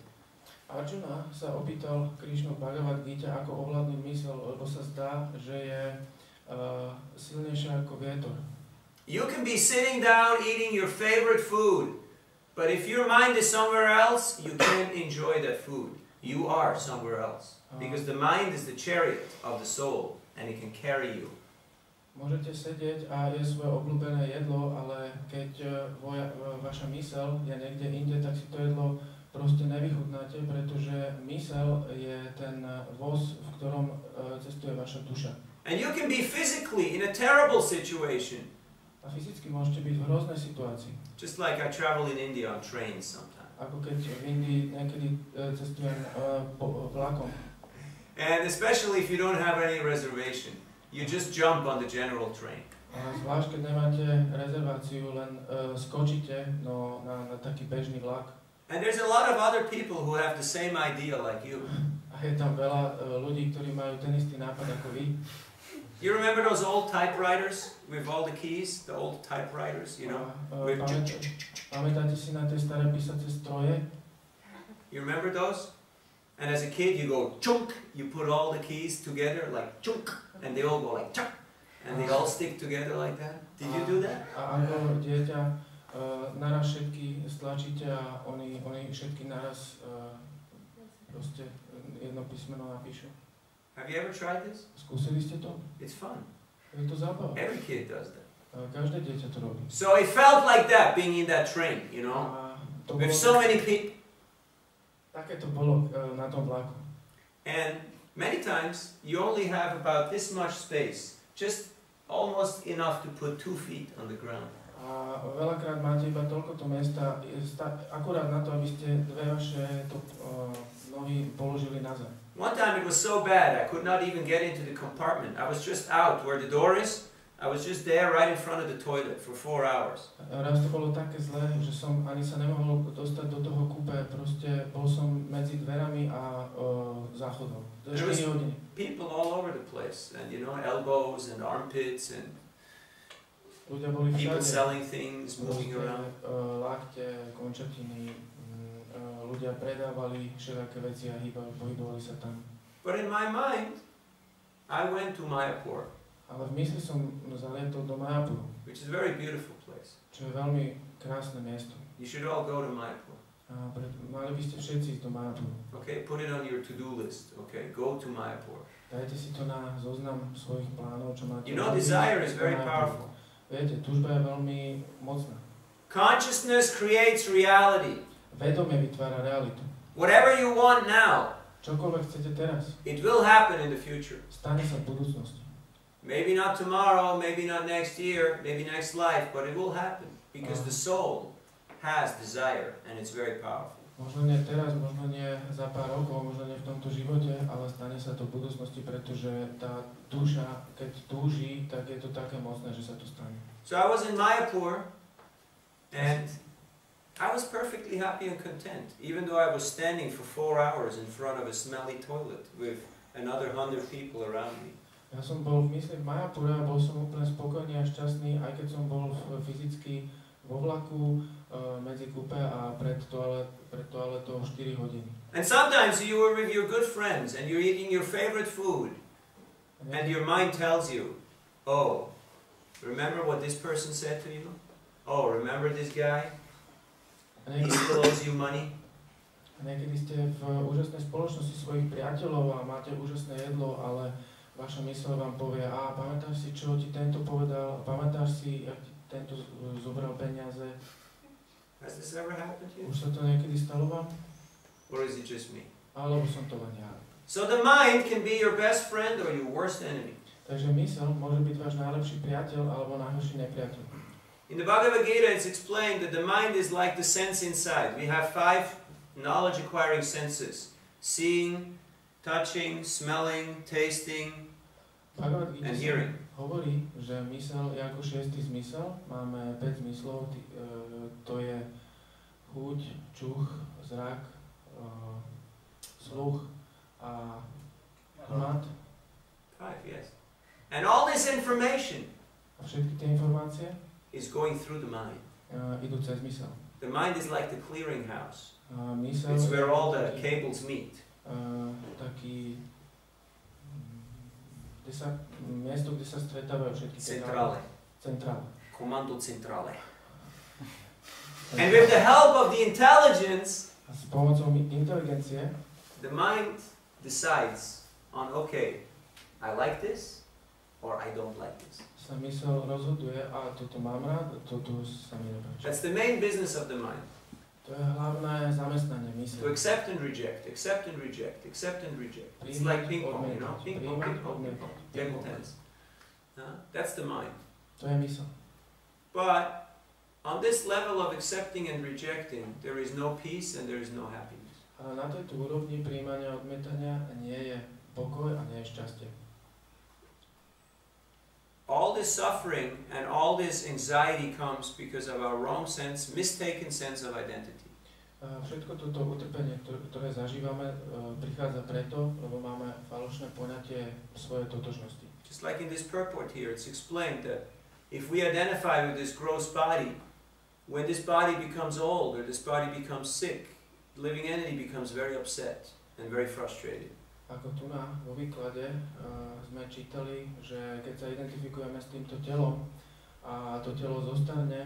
Arjuna sa opýtal Krišnu v Bhagavad Gita, ako ovládnuť mysel, lebo sa zdá, že je silnejšia ako vietor. You can be sitting down eating your favorite food, but if your mind is somewhere else, you can't enjoy that food. You are somewhere else. Because the mind is the chariot of the soul, and it can carry you. Môžete sedieť a jesť svoje obľúbené jedlo, ale keď vaša myseľ je niekde inde, tak si to jedlo proste nevychutnáte, pretože myseľ je ten voz, v ktorom cestuje vaša duša. And you can be physically in a terrible situation. A fyzicky môžete byť v hroznej situácii. Just like I travel in India on trains sometimes. Ako keď v Indii niekedy cestujem vlakom. And especially if you don't have any reservation, you just jump on the general train. Zvlášť keď nemáte rezerváciu, len skočíte na taký bežný vlak. And there's a lot of other people who have the same idea like you. A je tam veľa ľudí, ktorí majú ten istý nápad ako vy. You remember those old typewriters with all the keys? The old typewriters, you know? Pamätáte si na tie staré písacie stroje? You remember those? And as a kid you go chunk, you put all the keys together like chunk, and they all go like chunk, and they all stick together like that. Did you do that? A ako dieťa naraz všetky stlačíte a oni všetky naraz proste jedno písmeno napíšu. Have you ever tried this? Skúsili ste to? It's fun. Je to zábava. Every kid does that. Každé dieťa to robí. So it felt like that being in that train, you know? With so many people. Také to bolo na tom vlaku. And many times you only have about this much space, just almost enough to put 2 feet on the ground. A veľakrát máte iba toľkoto miesta, akurát na to, aby ste dve vaše nohy položili na zem. One time it was so bad I could not even get into the compartment. I was just out where the door is. I was just there right in front of the toilet for 4 hours. Raz to bolo také zlé, že som ani sa nemohol dostať do toho kúpe, proste bol som medzi dverami a záchodom. 4 hodiny. People all over the place, and you know, elbows and armpits and ľudia boli people všade. selling things, moving around. Lakte, končatiny, ľudia predávali všelijaké veci a pohybovali sa tam. But in my mind, I went to Mayapur. Ale v mysli som zalietol do Mayapuru. Which is a very beautiful place. Čo je veľmi krásne miesto. You should all go to Mayapur. Mali by ste všetci ísť do Mayapuru. Okay, put it on your to-do list. Okay, go to Mayapur. Dajte si to na zoznam svojich plánov, čo máte. You know, desire is very powerful. Viete, túžba je veľmi mocná. Consciousness creates reality. Vedomie vytvára realitu. Whatever you want now, čokoľvek chcete teraz, it will happen in the future. Stane sa v budúcnosti. Maybe not tomorrow, maybe not next year, maybe next life, but it will happen because the soul has desire and it's very powerful. Možno nie teraz, možno nie za pár rokov, možno nie v tomto živote, ale stane sa to v budúcnosti, pretože tá duša, keď túži, tak je to také mocné, že sa to stane. So I was in Mayapur and I was perfectly happy and content, even though I was standing for 4 hours in front of a smelly toilet with another 100 people around me. Ja som bol v Mayapure a bol som úplne spokojný a šťastný, aj keď som bol fyzicky vo vlaku medzi kúpe a pred toaletou 4 hodiny. And sometimes you were with your good friends and you're eating your favorite food and your mind tells you, oh, remember what this person said to you? Oh, remember this guy? He still owes you money? Niekedy ste v úžasnej spoločnosti svojich priateľov a máte úžasné jedlo, ale vaša myseľ vám povie, a pamätáš si, čo ti tento povedal, pamätáš si, jak ti tento zobral peniaze. Has this ever happened to you? Už sa to niekedy stalo vám? Or is it just me? Alebo som to len ja. So the mind can be your best friend or your worst enemy. Takže myseľ môže byť váš najlepší priateľ alebo najhorší nepriateľ. In the Bhagavad Gita it's explained that the mind is like the sense inside. We have 5 knowledge acquiring senses. Seeing, touching, smelling, tasting, and hearing. Hovorí, že myseľ je ako 6. zmysel. Máme 5 zmyslov, to je chuť, čuch, zrak, sluch a hmat. 5, yes. And all this information A všetky tie informácie is going through the mind. Idú cez mysel. The mind is like the clearinghouse. Mysel It's where all the cables meet. Taký miesto, kde sa stretávajú všetky tie Centrale. Centrále. Comando centrale. And with the help of the intelligence, A s pomocou inteligencie the mind decides on, okay, I like this or I don't like this. sa mysel rozhoduje, a toto mám rád, toto sa mi nepáči. That's the main business of the mind. To je hlavné zamestnanie mysle. To accept and reject, accept and reject, accept and reject. It's like ping pong, you know? Ping pong, ping pong, ping pong. Table tennis. That's the mind. To je mysel. But on this level of accepting and rejecting, there is no peace and there is no happiness. Ale na tejto úrovni prijímania a odmietania nie je pokoj a nie je šťastie. All this suffering and all this anxiety comes because of our wrong sense, mistaken sense of identity. Všetko toto utrpenie, ktoré zažívame, prichádza preto, lebo máme falošné poňatie svojej totožnosti. Just like in this purport here, it's explained that if we identify with this gross body, when this body becomes old or this body becomes sick, the living entity becomes very upset and very frustrated. Ako tu vo výklade sme čítali, že keď sa identifikujeme s týmto telom a to telo zostane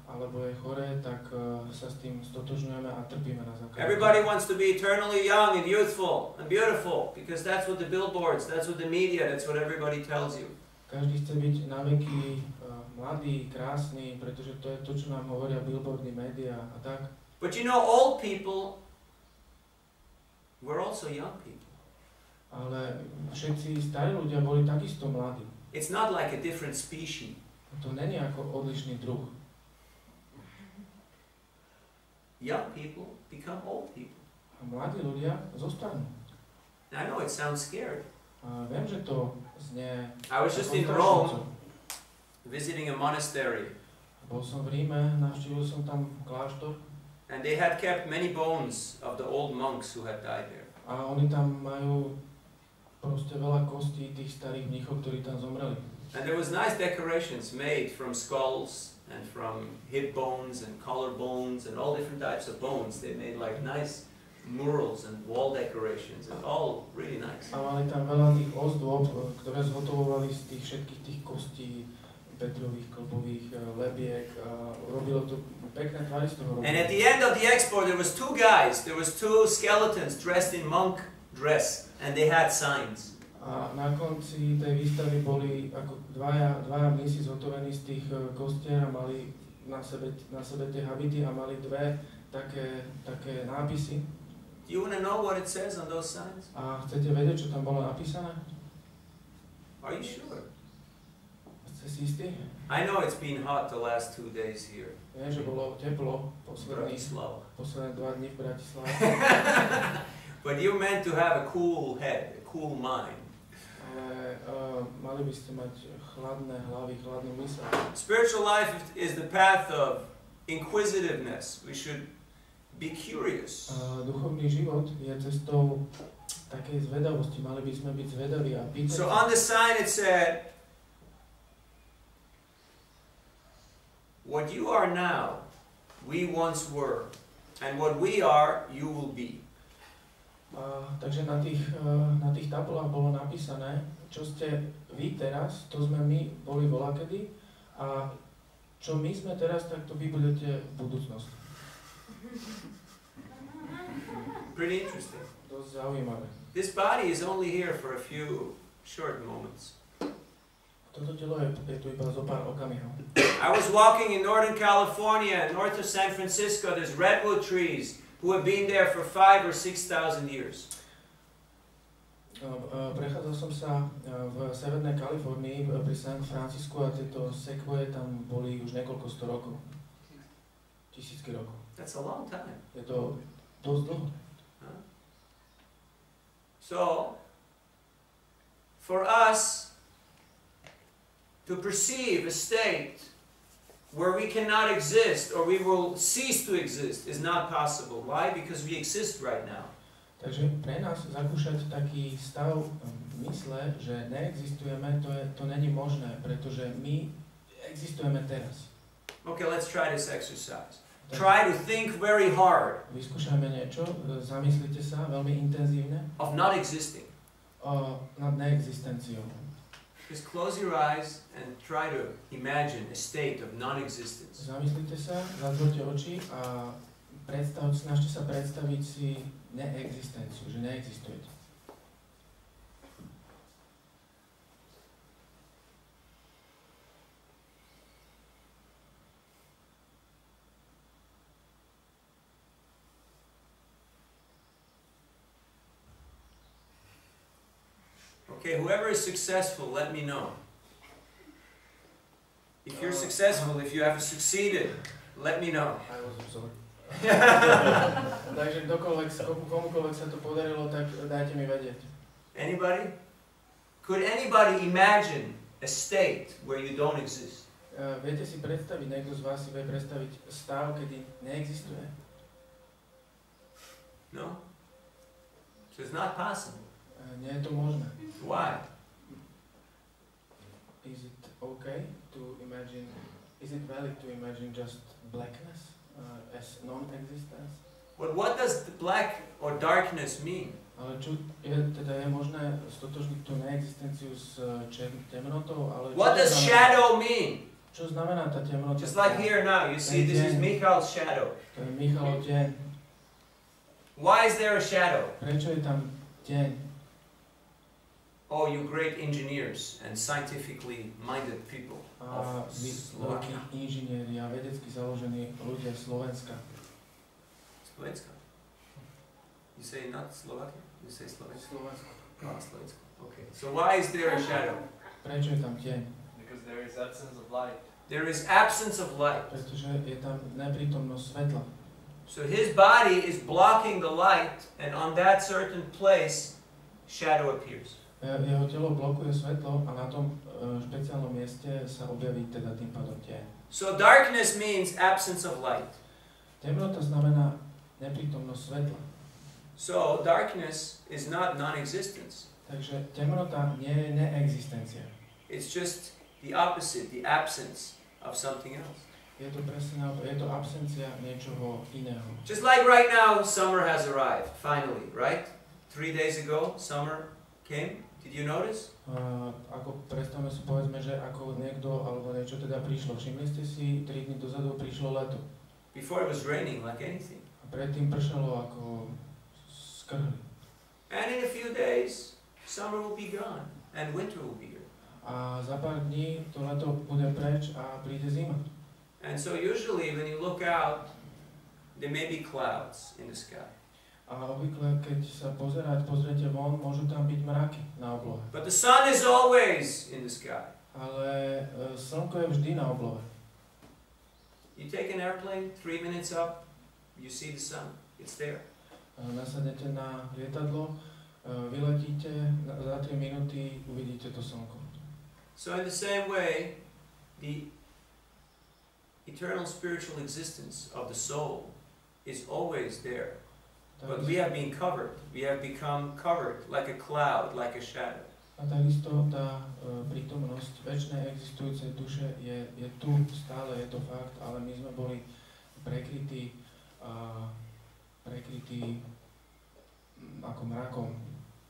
alebo je choré, tak sa s tým stotožňujeme a trpíme na základe. Everybody wants to be eternally young and youthful and beautiful because that's what the billboards, that's what the media, that's what everybody tells you. Každý chce byť na veky mladý, krásny, pretože to je to, čo nám hovoria billboardy, médiá a tak. But you know, old people were also young people. Ale všetci starí ľudia boli takisto mladí. It's not like a different species. To není ako odlišný druh. Young people become old people. A mladí ľudia zostanú. I know it sounds scary. A viem, že to znie... I was just in Rome visiting a monastery. Bol som v Ríme, navštívil som tam kláštor. And they had kept many bones of the old monks who had died there. A oni tam majú proste veľa kostí tých starých mníchov, ktorí tam zomreli. And there was nice decorations made from skulls and from hip bones and collarbones and all different types of bones. They made like nice murals and wall decorations and all really nice. A mali tam veľa tých ozdôb, ktoré zhotovovali z tých všetkých tých kostí, Petrových klbových lebiek a robilo to pekné tvary z toho. And at the end of the expo there was two guys, there was two skeletons dressed in monk dress and they had signs. A na konci tej výstavy boli ako dvaja mnísi zhotovení z tých kostier a mali na sebe tie habity a mali dve také nápisy. Do you want to know what it says on those signs? A chcete vedieť, čo tam bolo napísané? Are you sure? Ste si istí? I know it's been hot the last 2 days here. Viem, že bolo teplo posledné 2 dni v Bratislave. But you're meant to have a cool head, a cool mind. Ale mali by ste mať chladné hlavy, chladnú myseľ. Spiritual life is the path of inquisitiveness. We should be curious. Duchovný život je cestou takej zvedavosti. Mali by sme byť zvedaví a pýtať. So on the sign it said, what you are now, we once were, and what we are, you will be. Takže na tých tabulách bolo napísané, čo ste vy teraz, to sme my boli volakedy, a čo my sme teraz, tak to vy budete v budúcnosti. Pretty interesting. Dosť zaujímavé. This body is only here for a few short moments. Toto telo je tu iba zo pár okamihov. I was walking in Northern California, north of San Francisco. There's redwood trees who have been there for 5,000 or 6,000 years. Prechádzal som sa v severnej Kalifornii pri San Francisku a tieto sekvoje tam boli už niekoľko 100 rokov. Tisícky rokov. That's a long time. Je to dosť dlho. So, for us to perceive a state where we cannot exist or we will cease to exist is not possible. Why? Because we exist right now. Takže pre nás zakúšať taký stav mysle, že neexistujeme, to není možné, pretože my existujeme teraz. Okay, let's try this exercise. Try to think very hard. Vyskúšajme niečo, zamyslite sa veľmi intenzívne. Of not existing. Nad neexistenciou. Just close your eyes and try to imagine a state of non-existence. Zamyslite sa, zatvorte oči a snažte sa predstaviť si neexistenciu, že neexistujete. Okay, whoever is successful, let me know. If you're successful, if you have succeeded, let me know. I was absorbed. Takže komukoľvek sa to podarilo, tak dajte mi vedieť. Anybody? Could anybody imagine a state where you don't exist? Viete si predstaviť, niekto z vás si vie predstaviť stav, kedy neexistuje? No? So it's not possible. Nie je to možné. Why? Is it okay to imagine, is it valid to imagine just blackness as non-existence? But what does the black or darkness mean? Ale čo je možné stotožniť tú neexistenciu s temnotou? Ale what does shadow mean? Čo znamená tá temnota? Just like here now, you see this is Michal's shadow. To je Michalov deň. Why is there a shadow? Prečo je tam deň? Oh, you great engineers and scientifically minded people of Slovakia. Inžinieri a vedecky založení ľudia Slovenska. Slovenska? You say not Slovakia? You say Slovenska? Slovensko. Oh, Slovenska. Okay. So why is there a shadow? Prečo je tam deň? Because there is absence of light. There is absence of light. Pretože je tam neprítomnosť svetla. So his body is blocking the light, and on that certain place, shadow appears. Jeho telo blokuje svetlo a na tom špeciálnom mieste sa objaví teda tým pádom deň. So darkness means absence of light. Temnota znamená neprítomnosť svetla. So darkness is not non-existence. Takže temnota nie je neexistencia. It's just the opposite, the absence of something else. Je to presne naopak, je to absencia niečoho iného. Just like right now, summer has arrived, finally, right? 3 days ago, summer came. Do Did you notice? Ako predstavme si, povedzme, že ako niekto alebo niečo teda prišlo. Všimli ste si, 3 dni dozadu prišlo leto. Before it was raining like anything. A predtým pršalo ako skrhli. And in a few days, summer will be gone and winter will be here. A za pár dní to leto bude preč a príde zima. And so usually when you look out, there may be clouds in the sky. A obvykle, keď sa pozriete von, môžu tam byť mraky na oblohe. But the sun is always in the sky. Ale slnko je vždy na oblohe. You take an airplane, 3 minutes up, you see the sun. It's there. Nasadnete na lietadlo, vyletíte, za 3 minúty uvidíte to slnko. So in the same way, the eternal spiritual existence of the soul is always there. But we have been covered. We have become covered like a cloud, like a shadow. A takisto tá prítomnosť väčšnej existujúcej duše je tu, stále je to fakt, ale my sme boli prekrytí ako mrakom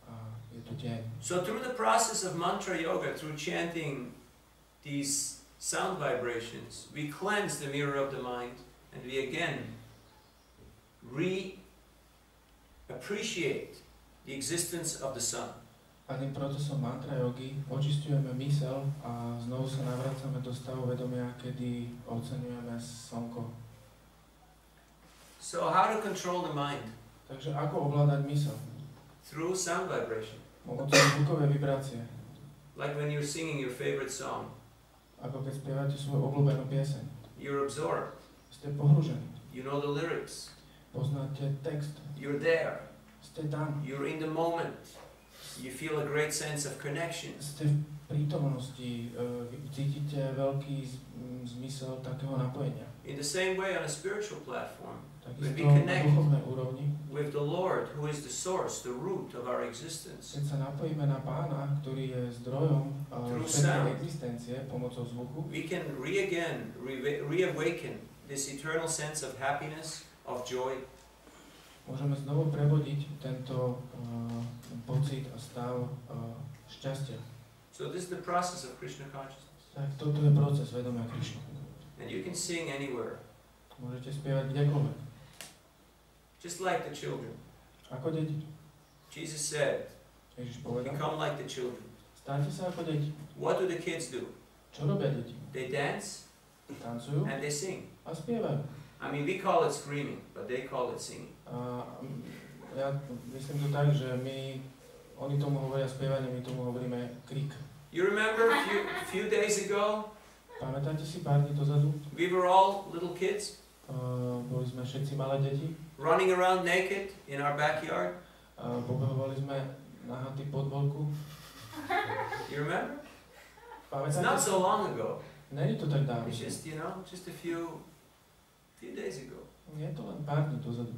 a je tu tieň. So through the process of mantra yoga, through chanting these sound vibrations, we cleanse the mirror of the mind and we again appreciate the existence of the sun. A tým procesom mantra jogy očisťujeme mysel a znovu sa navracame do stavu vedomia, kedy oceňujeme slnko. So how to control the mind? Takže ako ovládať mysel? Through sound vibration. Pomocou zvukové vibrácie. Like when you're singing your favorite song. Ako keď spievate svoju obľúbenú pieseň. You're absorbed. Ste pohrúžení. You know the lyrics. Poznáte text. You're there. Ste tam. You're in the moment. You feel a great sense of connection. Ste v prítomnosti, cítite veľký zmysel takého napojenia. In the same way on a spiritual platform, when we Takisto na connect duchovnej úrovni, with the Lord, who is the source, the root of our existence, keď sa napojíme na Pána, ktorý je zdrojom všetkej existencie pomocou zvuku, we can reawaken this eternal sense of happiness, of joy. Môžeme znovu prebodiť tento pocit a stav šťastia. So this is the process of Krishna consciousness. Tak toto je proces vedomia Krišny. And you can sing anywhere. Môžete spievať kdekoľvek. Just like the children. Ako deti. Jesus said, Ježiš povedal, become like the children. Stáňte sa ako deti. What do the kids do? Čo robia deti? They dance Tancujú and they sing. a spievajú. I mean, we call it screaming, but they call it singing. Ja myslím to tak, že oni tomu hovoria spievanie, my tomu hovoríme krik. You remember a few days ago? Pamätáte si pár dní dozadu? We were all little kids. Boli sme všetci malé deti. Running around naked in our backyard. Pobehovali sme nahatí pod dvorku. You remember? It's Pamätáte not si? so long ago. Není to tak dávno. It's just, just a few days ago. Je to len pár dní dozadu.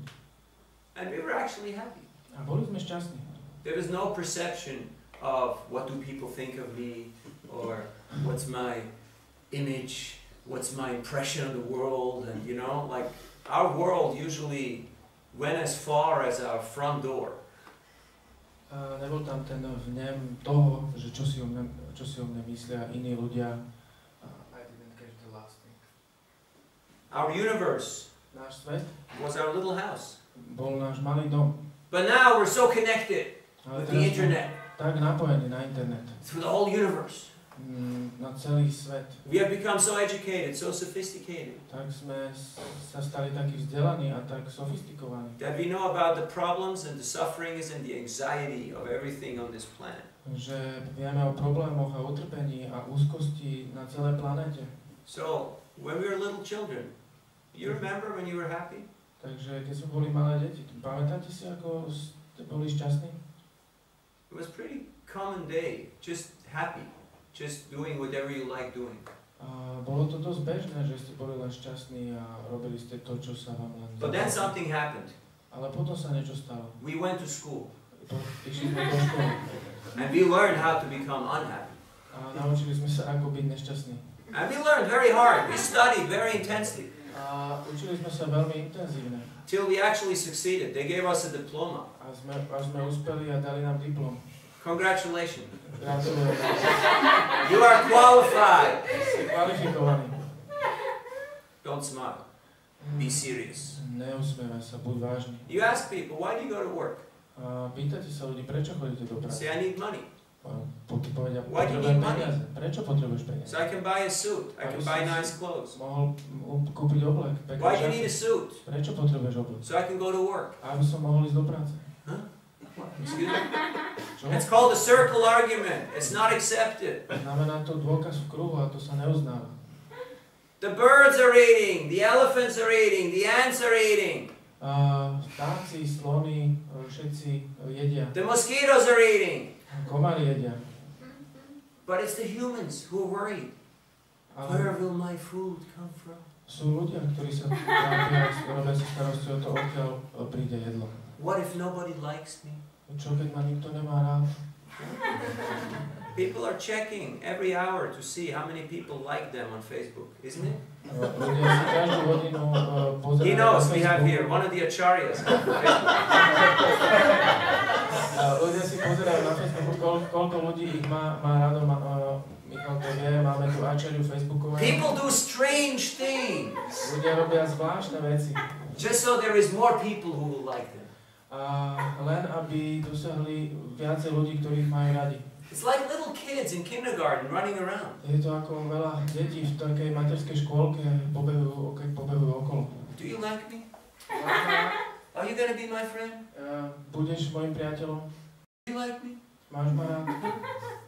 And we were actually happy. A boli sme šťastní. There was no perception of what do people think of me, or what's my image, what's my impression of the world, and like our world usually went as far as our front door. Nebol tam ten vnem toho, že čo si o mne myslia iní ľudia. I didn't catch the last thing. Our universe Náš svet was our little house. bol náš malý dom. But now we're so connected Ale with the internet, tak napojený na internet. through the whole universe. Na celý svet. We have become so educated, so sophisticated, Tak sme sa stali takí vzdelaní a tak sofistikovaní. that we know about the problems and the sufferings and the anxiety of everything on this planet. Že vieme o problémoch a utrpení a úzkosti na celej planéte. So, when we were little children, you remember when you were happy? Takže keď sme boli malé deti, pamätáte si, ako ste boli šťastní? It was pretty common day, just happy, just doing whatever you like doing. A bolo to dosť bežné, že ste boli len šťastní a robili ste to, čo sa vám len But then something happened. Ale potom sa niečo stalo. We went to school, Išli sme do školy and we learned how to become unhappy. a naučili sme sa, ako byť nešťastní. And we learned very hard. We studied very intensely. A učili sme sa veľmi intenzívne. Till we actually succeeded. They gave us a diploma. A sme uspeli a dali nám diplom. Congratulations. Gratulujem. You are qualified. Si kvalifikovaný. Don't smile. Be serious. Neusmievaj sa, buď vážny. You ask people, why do you go to work? Pýtate sa ľudí, prečo chodíte do práce? Say, I need money. Povedia, Why do you potrebujem need money? peniaze. Prečo potrebuješ peniaze? So I can buy a suit. I can buy nice clothes. Mohol kúpiť oblek. Why do you need a suit? Prečo potrebuješ oblek? So I can go to work. Aby som mohol ísť do práce. Huh? Excuse me? Čo? It's called a circle argument. It's not accepted. Znamená to dôkaz v kruhu a to sa neuznáva. The birds are eating. The elephants are eating. The ants are eating. Vtáci, slony, všetci jedia. The mosquitoes are eating. Komary jedia. But it's the humans who are worried. Where will my food come from? Sú ľudia, ktorí sa trápia, robia si starosti o to, odkiaľ príde jedlo. What if nobody likes me? Čo keď ma nikto nemá rád? People are checking every hour to see how many people like them on Facebook, isn't it? Ľudia si každú hodinu pozerajú. He knows we have here one of the acharyas. Ľudia si pozerajú na Facebooku, koľko ľudí ich má rado. Michal to vie, máme tu ačariu Facebookové. People do strange things. Ľudia robia zvláštne veci. Just so there is more people who will like them. Len aby dosiahli viacej ľudí, ktorých majú radi. It's like little kids in kindergarten running around. Je to ako veľa detí v takej materskej škôlke pobehujú okolo. Do you like me? Are you gonna be my friend? Budeš môjim priateľom? Do you like me? Máš ma rád?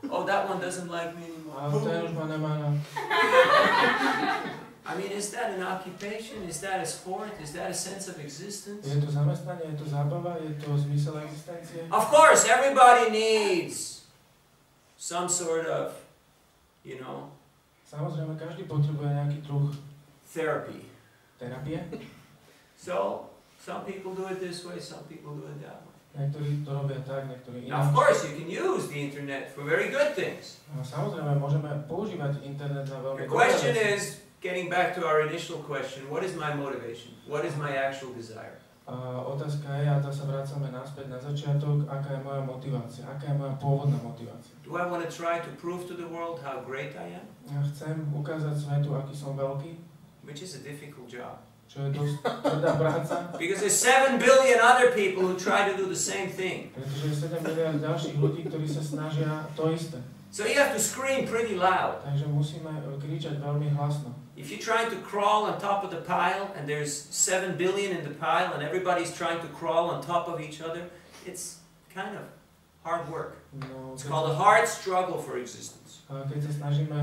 Oh, that one doesn't like me anymore. Ten už ma nemá rád. I mean, is that an occupation? Is that a sport? Is that a sense of existence? Je to zamestnanie, je to zábava, je to zmysel existencie? Of course, everybody needs some sort of, you know, Samozrejme, každý potrebuje nejaký druh therapy. terapie. So, some people do it this way, some people do it that way. Niektorí to robia tak, niektorí Now, of ináč. course, you can use the internet for very good things. Samozrejme, môžeme používať internet na veľmi The dobré question veci. is, getting back to our initial question, what is my motivation? What is my actual desire? Otázka je, a tá sa vracame naspäť na začiatok, aká je moja motivácia, aká je moja pôvodná motivácia. Do I want to try to prove to the world how great I am? Ja chcem ukázať svetu, aký som veľký, Which is a difficult job. čo je dosť tvrdá práca, Because there's 7 billion other people who try to do the same thing. pretože je 7 miliard ďalších ľudí, ktorí sa snažia to isté. So you have to scream pretty loud. Takže musíme kričať veľmi hlasno. If you're trying to crawl on top of the pile and there's 7 billion in the pile and everybody's trying to crawl on top of each other, it's kind of hard work. No, It's called a hard struggle for existence. keď sa snažíme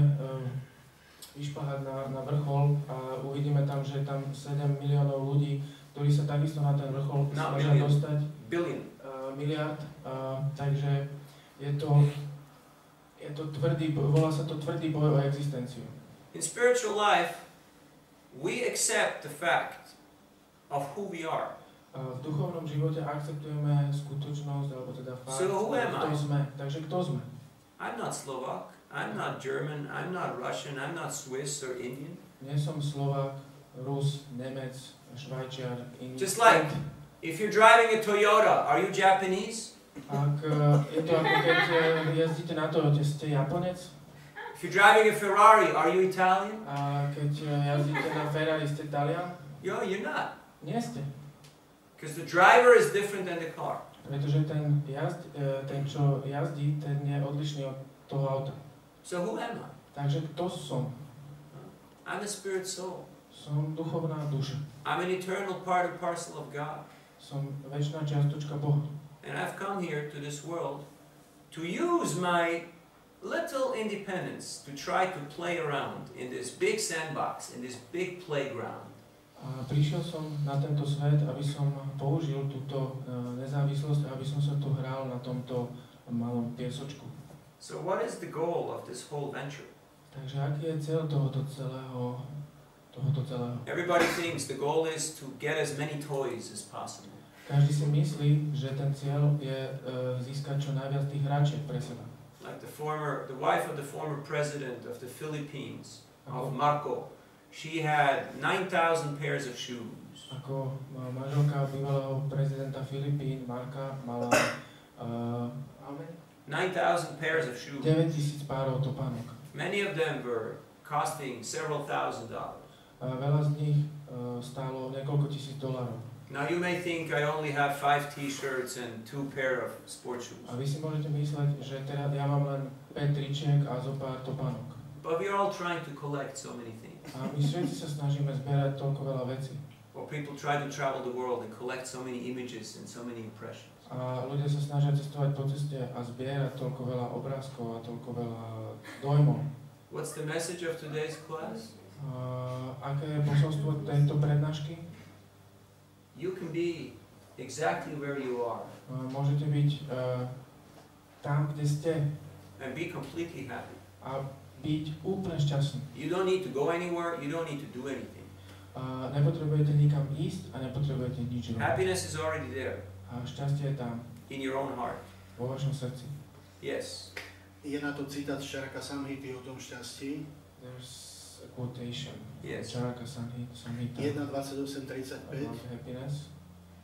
vyšplhať na vrchol a uvidíme tam, že je tam 7 miliónov ľudí, ktorí sa takisto na ten vrchol snažia dostať. Billion. Miliard. Takže je to tvrdý, volá sa to tvrdý boj o existenciu. In spiritual life, we accept the fact of who we are. V duchovnom živote akceptujeme skutočnosť, alebo teda fakt, So who am I? kto sme. Takže kto sme? I'm not Slovak, I'm not German, I'm not Russian, I'm not Swiss or Indian. Nie som Slovák, Rus, Nemec, Švajčiar, Indian. Just like, if you're driving a Toyota, are you Japanese? Ak je to ako keď jazdíte na Toyote, ste Japonec? If you're driving a Ferrari, are you Italian? A keď jazdíte na Ferrari, ste Talian? Yo, you're not. Nie ste. Because the driver is different than the car. Pretože ten, čo jazdí, ten je odlišný od toho auta. So who am I? Takže kto som? I'm a spirit soul. Som duchovná duša. I'm an eternal part and parcel of God. Som večná čiastočka Boha. And I've come here to this world to use my little independence to try to play around in this big sandbox, in this big playground. A prišiel som na tento svet, aby som použil túto nezávislosť, aby som sa tu hral na tomto malom piesočku. So what is the goal of this whole venture? Takže aký je cieľ tohoto celého? Everybody thinks the goal is to get as many toys as possible. Každý si myslí, že ten cieľ je získať čo najviac tých hračiek pre seba. Like the wife of the former president of the Philippines, of Marco, she had 9,000 pairs of shoes. Ako manželka bývalého prezidenta Filipín, Marka, mala 9,000 9,000 pairs of shoes. 9000 párov topánok. Many of them were costing several $1,000s. Veľa z nich stálo niekoľko $1000. Now you may think I only have 5 t-shirts and 2 pair of sport shoes. A vy si môžete mysleť, že teraz ja mám len 5 tričiek a zo pár topánok. But we are all trying to collect so many things. A my všetci sa snažíme zbierať toľko veľa vecí. Or people try to travel the world and collect so many images and so many impressions. A ľudia sa snažia cestovať po ceste a zbierať toľko veľa obrázkov a toľko veľa dojmov. What's the message of today's class? Aké je posolstvo tejto prednášky? You can be exactly where you are. Môžete byť tam, kde ste. And be completely happy. A byť úplne šťastný. You don't need to go anywhere, you don't need to do anything. Nepotrebujete nikam ísť a nepotrebujete nič robiť. Happiness is already there. A šťastie je tam. In your own heart. Vo vašom srdci. Yes. Je na to citát Čaraka Samhity o tom šťastí. There's a quotation. Yes. Čaraka Samhita. 1.28.35. About happiness.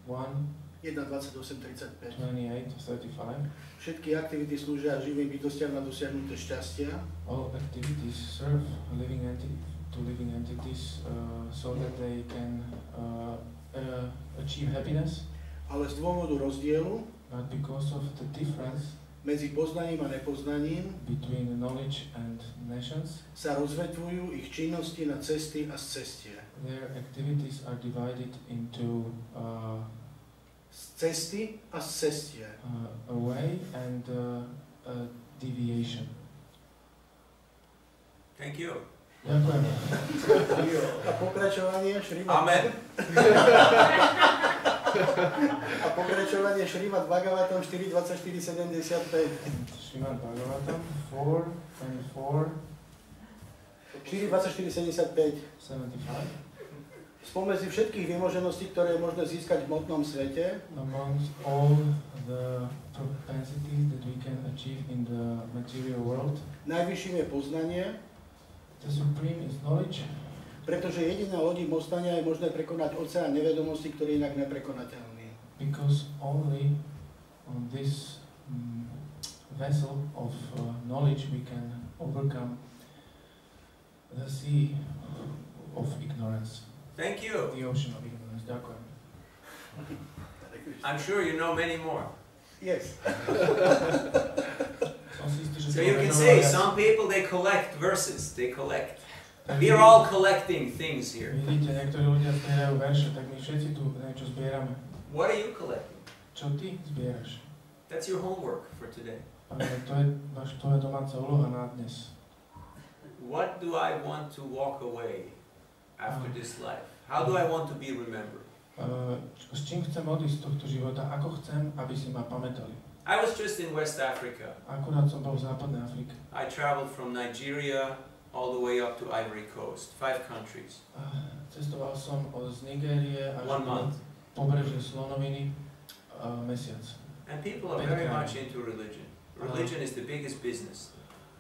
1.28.35. 28:35. Všetky aktivity slúžia živým bytostiam na dosiahnutie šťastia. All activities serve living entities so that they can achieve happiness. Ale z dôvodu rozdielu But because of the difference medzi poznaním a nepoznaním between knowledge and nations, sa rozvetvujú ich činnosti na cesty a z cestie. their activities are divided into Z cesty a z cestie. a way and a deviation. Thank you. Ďakujem. A pokračovanie Šrímad. Amen. A pokračovanie Šrímad Bhagavatam 4.24.75. Šrímad Bhagavatam 4:24. 4.24.75. 75. Spomedzi všetkých vymožeností, ktoré je možné získať v hmotnom svete, Amongst all the propensities that we can achieve in the material world, najvyšším je poznanie, the supreme is knowledge, pretože jediná lodí mostania je možné prekonať oceán nevedomosti, ktorý je inak neprekonateľný. because only on this vessel of knowledge we can overcome the sea of ignorance. Thank you. The ocean of ignorance. Ďakujem. I'm sure you know many more. Yes. Som si istý, že So to you can je say veľa viac. some people they collect verses, they collect. We are all collecting things here. Vidíte, niektorí ľudia zbierajú verše, tak my všetci tu niečo zbierame. What are you collecting? Čo ty zbieraš? That's your homework for today. To je tvoja domáca úloha na dnes. What do I want to walk away after this life? How do I want to be remembered? S čím chcem odísť z tohto života? Ako chcem, aby si ma pamätali? I was just in West Africa. Akurát som bol v západnej Afrike. I traveled from Nigeria all the way up to Ivory Coast, 5 countries. Cestoval som z Nigérie až 1 month. pobrežie Slonoviny mesiac. And people are very much into religion. Religion is the biggest business.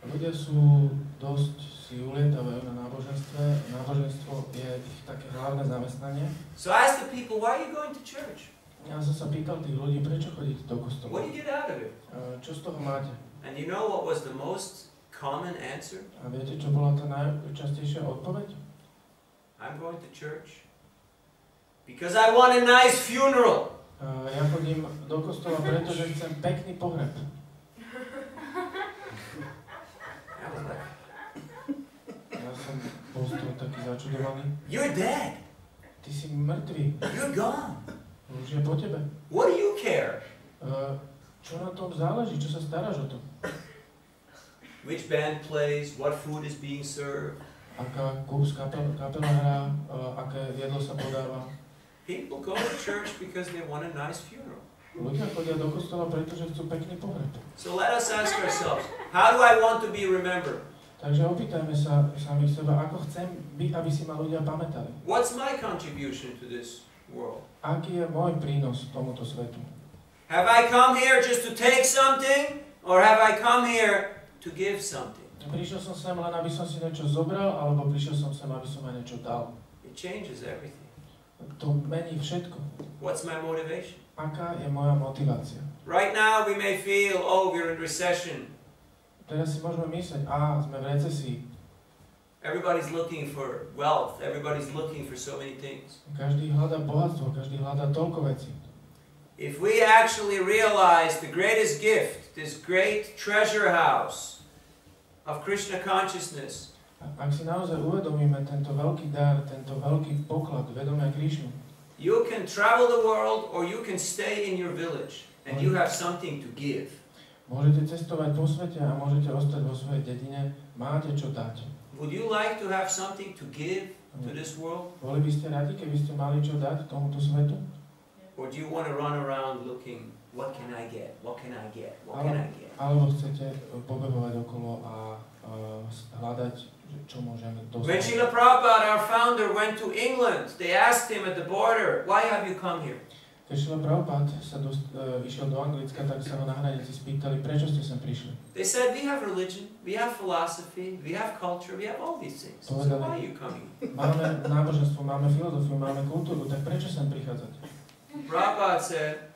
Ľudia sú dosť si ulietavajú na náboženstve. Náboženstvo je ich také hlavné zamestnanie. So I asked the people, why are you going to church? Ja som sa pýtal tých ľudí, prečo chodíte do kostola? What do you get out of it? Čo z toho máte? And you know what was the most common answer? A viete, čo bola tá najčastejšia odpoveď? I'm going to church because I want a nice funeral. Ja chodím do kostola, pretože chcem pekný pohreb. Ja som bol z toho taký začudovaný. You're dead. Ty si mŕtvý. You're gone. Už je po tebe. What do you care? Čo na tom záleží? Čo sa staráš o to? Which band plays? What food is being served? Aká kapela hrá? Aké jedlo sa podáva? People go to church because they want a nice funeral. Ľudia chodia do kostola, pretože chcú pekný pohreb. So let us ask ourselves, how do I want to be remembered? Takže opýtajme sa samých seba, ako chcem byť, aby si ma ľudia pamätali. What's my contribution to this world? Aký je môj prínos tomuto svetu? Have I come here just to take something, or have I come here to give something? Prišiel som sem len, aby som si niečo zobral, alebo prišiel som sem, aby som aj niečo dal. It changes everything. To mení všetko. What's my motivation? Aká je moja motivácia? Right now we may feel, oh, we're in recession. Teraz si môžeme myslieť, sme v recesii. Everybody's looking for wealth. Everybody's looking for so many things. Každý hľadá bohatstvo, každý hľadá toľko vecí. If we actually realize the greatest gift, this great treasure house of Krishna consciousness, Ak si naozaj uvedomíme tento veľký dar, tento veľký poklad vedomia Krišnu, you can travel the world or you can stay in your village and you have something to give. môžete cestovať po svete a môžete ostať vo svojej dedine, máte čo dať. Would you like to have something to give to this world? Boli by ste radi, keby ste mali čo dať tomuto svetu? Or do you want to run around looking, what can I get? What can I get? What can I get? Alebo chcete pobehovať okolo a hľadať, čo môžeme When dostať. Srila Prabhupada, our founder, went to England, they asked him at the border, why have you come here? Keď Srila Prabhupada išiel do Anglicka, tak sa ho na hranici spýtali, prečo ste sem prišli. They said, we have religion, we have philosophy, we have culture, we have all these things. So why are you coming? Máme náboženstvo, máme filozofiu, máme kultúru, tak prečo sem prichádzate? Prabhupada said,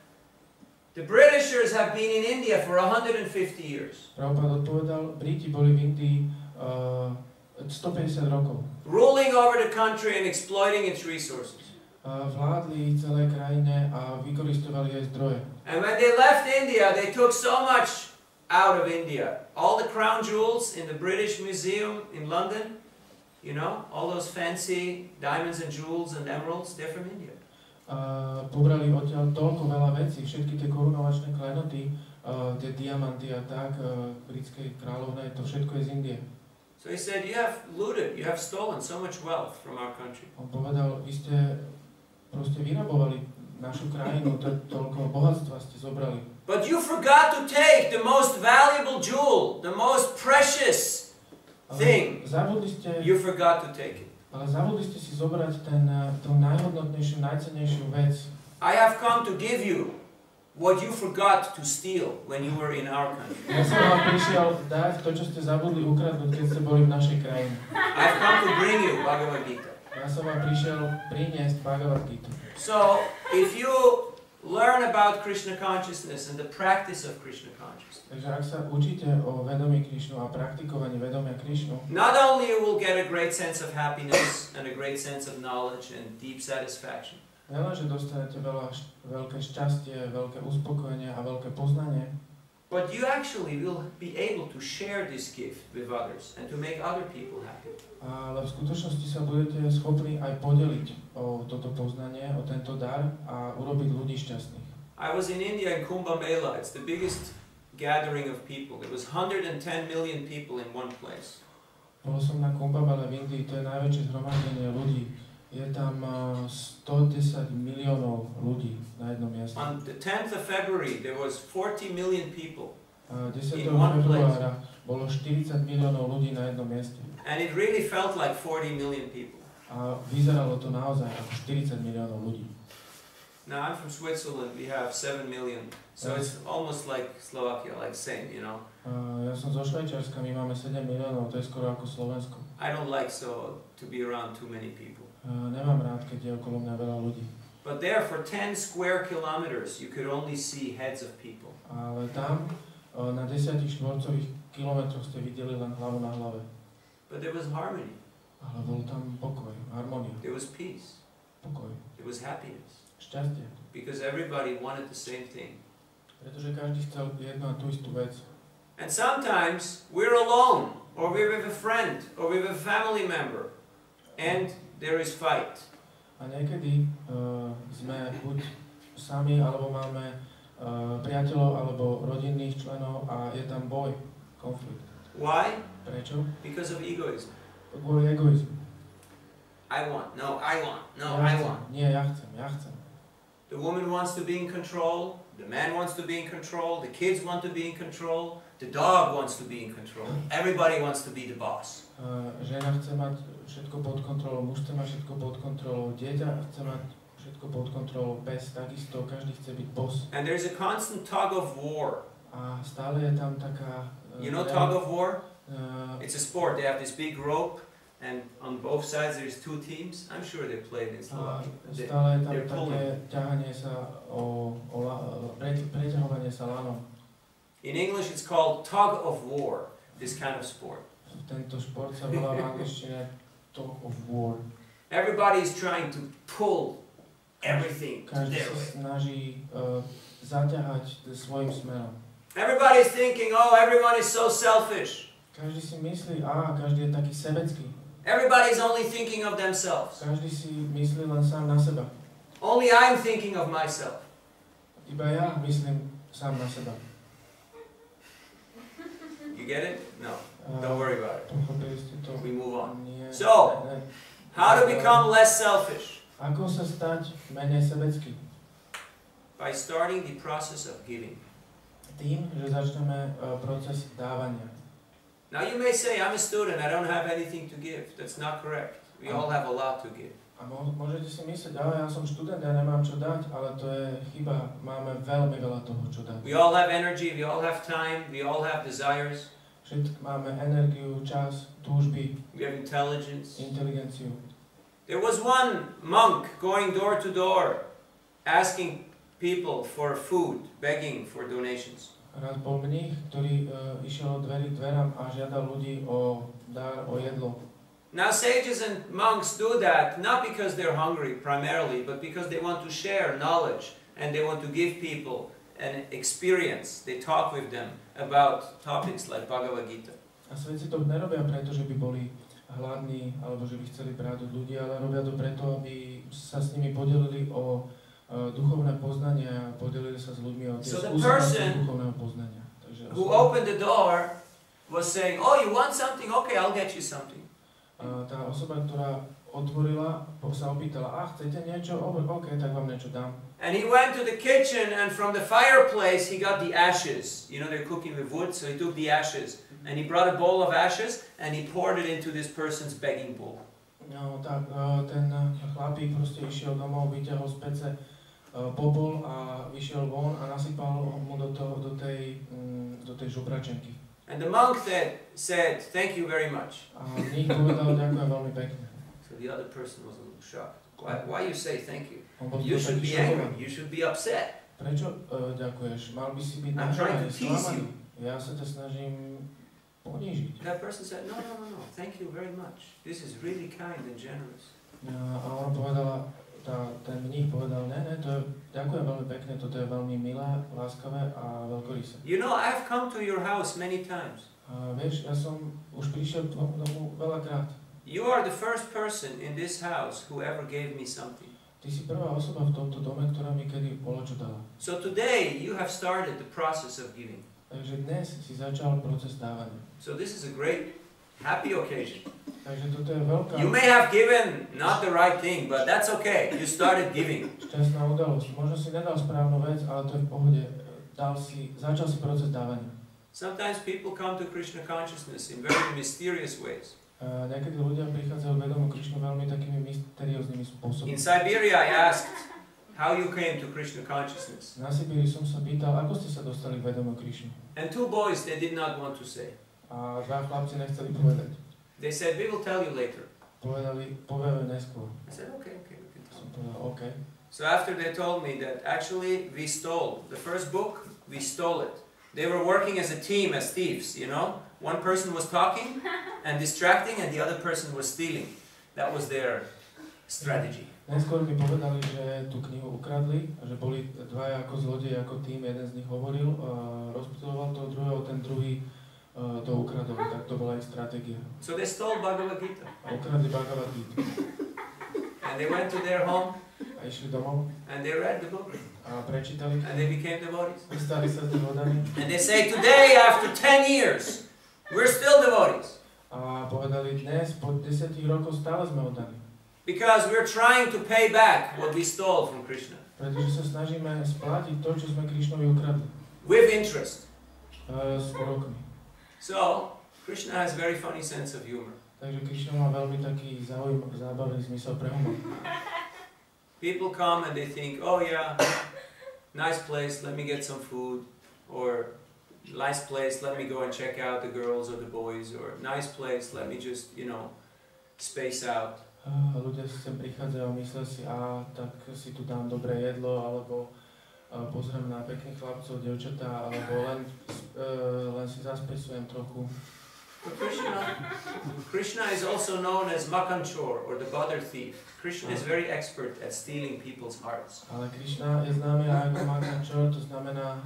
the Britishers have been in India for 150 years. Prabhupada odpovedal, Briti boli v Indii 150 rokov. Ruling over the country and exploiting its resources. Vládli celej krajine a vykoristovali jej zdroje. And when they left India, they took so much out of India. All the crown jewels in the British Museum in London, you know, all those fancy diamonds and jewels and emeralds, they're from India. Pobrali odtiaľ toľko veľa vecí, všetky tie korunovačné klenoty, tie diamanty a tak, britskej kráľovnej, to všetko je z Indie. So he said, you have looted, you have stolen so much wealth from our country. On povedal, vy ste proste vyrabovali našu krajinu, toľko bohatstva ste zobrali. But you forgot to take the most valuable jewel, the most precious thing. Zabudli ste, You forgot to take it. ale zabudli ste si zobrať tú najhodnotnejšiu, najcennejšiu vec. I have come to give you what you forgot to steal when you were in our country. Ja som vám prišiel dať to, čo ste zabudli ukradnúť, keď ste boli v našej krajine. I've come to bring you Bhagavad Gita. Ja som vám prišiel priniesť Bhagavad Gita. So, if you learn about Krishna consciousness and the practice of Krishna consciousness, Takže ak sa učíte o vedomí Krišnu a praktikovaní vedomia Krišnu, not only you will get a great sense of happiness and a great sense of knowledge and deep satisfaction, nielenže dostanete veľké šťastie, veľké uspokojenie a veľké poznanie, but you actually will be able to share this gift with others and to make other people happy. ale v skutočnosti sa budete schopní aj podeliť o toto poznanie, o tento dar a urobiť ľudí šťastných. I was in India in Kumbh Mela. It's the biggest gathering of people. There was 110 million people in one place. Bol som na Kumbh Mele v Indii, to je najväčšie zhromaždenie ľudí. Je tam 110 miliónov ľudí na jednom mieste. On the 10th of February, there was 40 million people. 10. februára bolo 40 miliónov ľudí na jednom mieste. And it really felt like 40 million people. A vyzeralo to naozaj ako 40 miliónov ľudí. Now, I'm from Switzerland. We have 7 million. So it's almost like Slovakia, like same, you know. Ja som zo Švajčiarska, my máme 7 miliónov, to je skoro ako Slovensko. I don't like to be around too many people. Nemám rád, keď je okolo mňa veľa ľudí. But there, for 10 square kilometers, you could only see heads of people. Ale tam, na 10 štvorcových kilometroch ste videli len hlavu na hlave. But there was harmony. Ale bol tam pokoj, harmónia. There was peace. Pokoj. There was happiness. Šťastie. Because everybody wanted the same thing. Pretože každý chcel jednu a tú istú vec. And sometimes we're alone, or we're with a friend, or we're with a family member, and there is fight. A niekedy sme buď sami, alebo máme priateľov, alebo rodinných členov a je tam boj, konflikt. Why? Prečo? Because of egoism. Kvôli egoizmu. I want, no, I want, no, Ja I chcem. want. Nie, ja chcem. The woman wants to be in control, the man wants to be in control, the kids want to be in control, the dog wants to be in control. Everybody wants to be the boss. Žena chce mať všetko pod kontrolou, muž chce mať všetko pod kontrolou, dieťa chce mať všetko pod kontrolou, pes takisto, každý chce byť boss. And there's a constant tug of war. A stále je tam taká... You know tug of war? It's a sport. They have this big rope and on both sides there's two teams. I'm sure they played in Slovakia. Stále je tam They're také pulling. ťahanie sa preťahovanie sa lanom. In English it's called tug of war, this kind of sport. Tento šport sa volá v angličtine tug of war. Everybody is trying to pull everything to Každý their sa way. snaží zaťahať svojim smerom. Everybody is thinking, oh, everyone is so selfish. Každý si myslí, každý je taký sebecký. Everybody is only thinking of themselves. Každý si myslí len sám na seba. Only I'm thinking of myself. Iba ja myslím sám na seba. You get it? No. Don't worry about it. Pochopili ste to? We move on. Nie. So, Ne. how to become less selfish? Ako sa stať menej sebecký? By starting the process of giving. Tým, že začneme proces dávania. Now you may say, I'm a student, I don't have anything to give. That's not correct. We all have a lot to give. A môžete si myslieť, ja som študent, ja nemám čo dať, ale to je chyba. Máme veľmi veľa toho, čo dať. We all have energy, we all have time, we all have desires. Všetci máme energiu, čas, túžby, We have intelligence. inteligenciu. There was one monk going door to door, asking people for food, begging for donations. Raz bol mních, ktorý išiel od dverí k dverám a žiadal ľudí o dar, o jedlo. Now sages and monks do that not because they're hungry primarily, but because they want to share knowledge and they want to give people an experience. They talk with them about topics like Bhagavad Gita. A svetci to nerobia preto, že by boli hladní, alebo že by chceli brať od ľudí, ale robia to preto, aby sa s nimi podelili o duchovné poznanie a podelili sa s ľuďmi o tie skúsenosti duchovného poznania. Takže who opened the door was saying, oh, you want something? Okay, I'll get you something. Tá osoba, ktorá otvorila, sa opýtala, chcete niečo? OK, tak vám niečo dám. And he went to the kitchen, and from the fireplace he got the ashes. You know, they're cooking with wood, so he took the ashes. And he brought a bowl of ashes, and he poured it into this person's begging bowl. No, tak ten chlapík proste išiel domov, vyťahol z pece popol a vyšiel von a nasypal mu do tej žobračenky. And the monk said, thank you very much. A mních povedal, ďakujem veľmi pekne. So the other person was a little shocked. Why you say thank you? On bol You should taký be angry. šokovaný. You should be upset. Prečo ďakuješ? Mal by si byť I'm trying to nahnevaný, tease sklamaný. you. Ja sa ťa snažím ponížiť. That person said, no, thank you very much. This is really kind and generous. A ona povedala, ten mních povedal, ne, ďakujem veľmi pekne, toto je veľmi milé, láskavé a veľkorysé. You know, I've come to your house many times. A vieš, ja som už prišiel k tvojmu domu veľakrát. You are the first person in this house who ever gave me something. Ty si prvá osoba v tomto dome, ktorá mi kedy bola čo dala. So today you have started the process of giving. Takže dnes si začal proces dávania. So this is a great, happy occasion. Takže toto je veľká You may have given not the right thing, but that's okay. You started giving. šťastná udalosť. Možno si nedal správnu vec, ale to je v pohode. Začal si proces dávania. Sometimes people come to Krishna consciousness in very mysterious ways. Niekedy ľudia prichádzajú k vedomu Krišnu veľmi takými mysterióznymi spôsobmi. In Siberia I asked how you came to Krishna consciousness. Na Sibíri som sa pýtal, ako ste sa dostali k vedomu Krišnu. And two boys, they did not want to say. A dva chlapci nechceli povedať. They said, we will tell you later. Povieme neskôr. I said, okay, we can Som talk. povedal, OK. So after they told me that actually we stole the first book, we stole it. They were working as a team, as thieves, you know? One person was talking and distracting and the other person was stealing. That was their strategy. Neskôr mi povedali, že tú knihu ukradli, že boli dvaja ako zlodeji, ako tým, jeden z nich hovoril, rozpitoval toho druhého, ten druhý to ukradol, tak to bola ich stratégia. So they stole Bhagavad Gita. A ukradli Bhagavad Gita. And they went to their home A išli domov and they read the book. a prečítali And they became devotees. stali sa s devodami And they say, today, after 10 years, we're still devotees. a povedali, dnes po 10 rokov stále sme oddaní. Because we're trying to pay back what we stole from Krishna. Pretože sa snažíme splátiť to, čo sme Krišnovi ukradli. With interest. S úrokmi. So, Krishna has a very funny sense of humor. Takže Krišna má veľmi taký zábavný zmysel pre humor. People come and they think, oh yeah, nice place, let me get some food. Or, nice place, let me go and check out the girls or the boys. Or, nice place, let me just, space out. Ľudia sem prichádzajú a myslia si, tak si tu dám dobré jedlo, alebo pozriem na pekných chlapcov, dievčatá, alebo len si zaspesujem trochu. Krishna is also known as Makanchor, or the butter thief. Krishna is very expert at stealing people's hearts. Ale Krišna je známy ako Makanchor, to znamená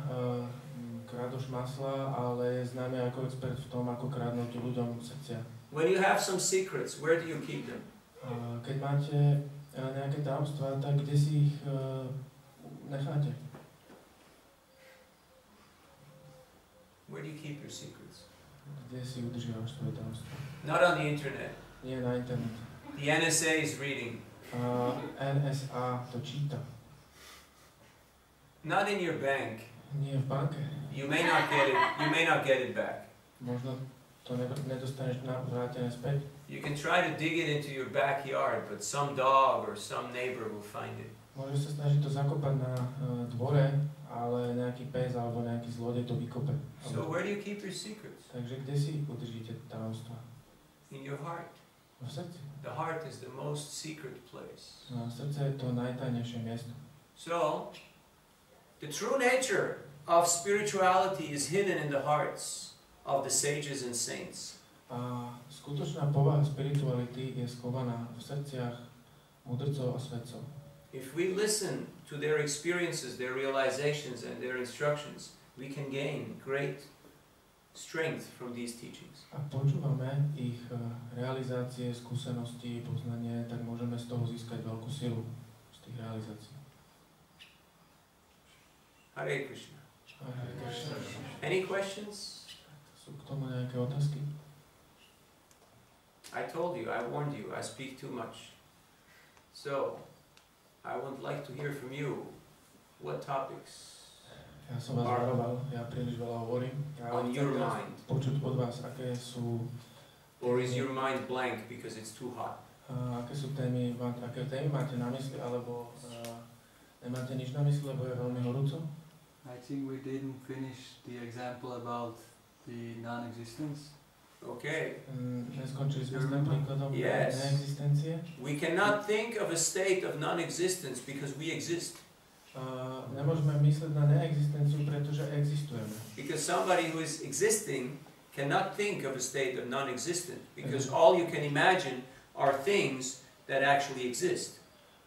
krádoš masla, ale je známy ako expert v tom, ako kradnúť ľuďom srdcia. When you have some secrets, where do you keep them? Keď máte nejaké tajomstvá, tak kde si ich necháte? Where do you keep your secrets? Kde si udržiavaš svoje tajomstvá? Not on the internet. Nie na internet. The NSA is reading. NSA to číta. Not in your bank. Nie v banke. You may not get it. You may not get it back. Možno to nedostaneš vrátené späť. You can try to dig it into your backyard, but some dog or some neighbor will find it. Môžeš sa snažiť to zakopať na dvore, ale nejaký pes alebo nejaký zlodej to vykope. So where do you keep your secrets? Takže kde si udržíte tajomstvá? In your heart. V srdci. The heart is the most secret place. No, srdce je to najtajnejšie miesto. So, the true nature of spirituality is hidden in the hearts of the sages and saints. A skutočná povaha spirituality je skovaná v srdciach mudrcov a svetcov. If we listen to their experiences, their realizations, and their instructions, we can gain great strength from these teachings. Ak počúvame ich realizácie, skúsenosti, poznanie, tak môžeme z toho získať veľkú silu z tých realizácií. Hare Krishna. Hare Krishna. Any questions? Sú k tomu nejaké otázky? I told you, I warned you, I speak too much. So, I would like to hear from you. What topics Ja som vás varoval, ja príliš veľa hovorím. on your mind? Počuť od vás, aké sú... Or is your mind blank because it's too hot? Aké sú témy, aké témy máte na mysli, alebo nemáte nič na mysli, lebo je veľmi horúco? I think we didn't finish the example about the non-existence. Okay. Neskončili sme s tým príkladom Yes. neexistencie. We cannot think of a state of non-existence because we exist. Nemôžeme myslieť na neexistenciu, pretože existujeme. Because somebody who is existing cannot think of a state of non-existent because all you can imagine are things that actually exist.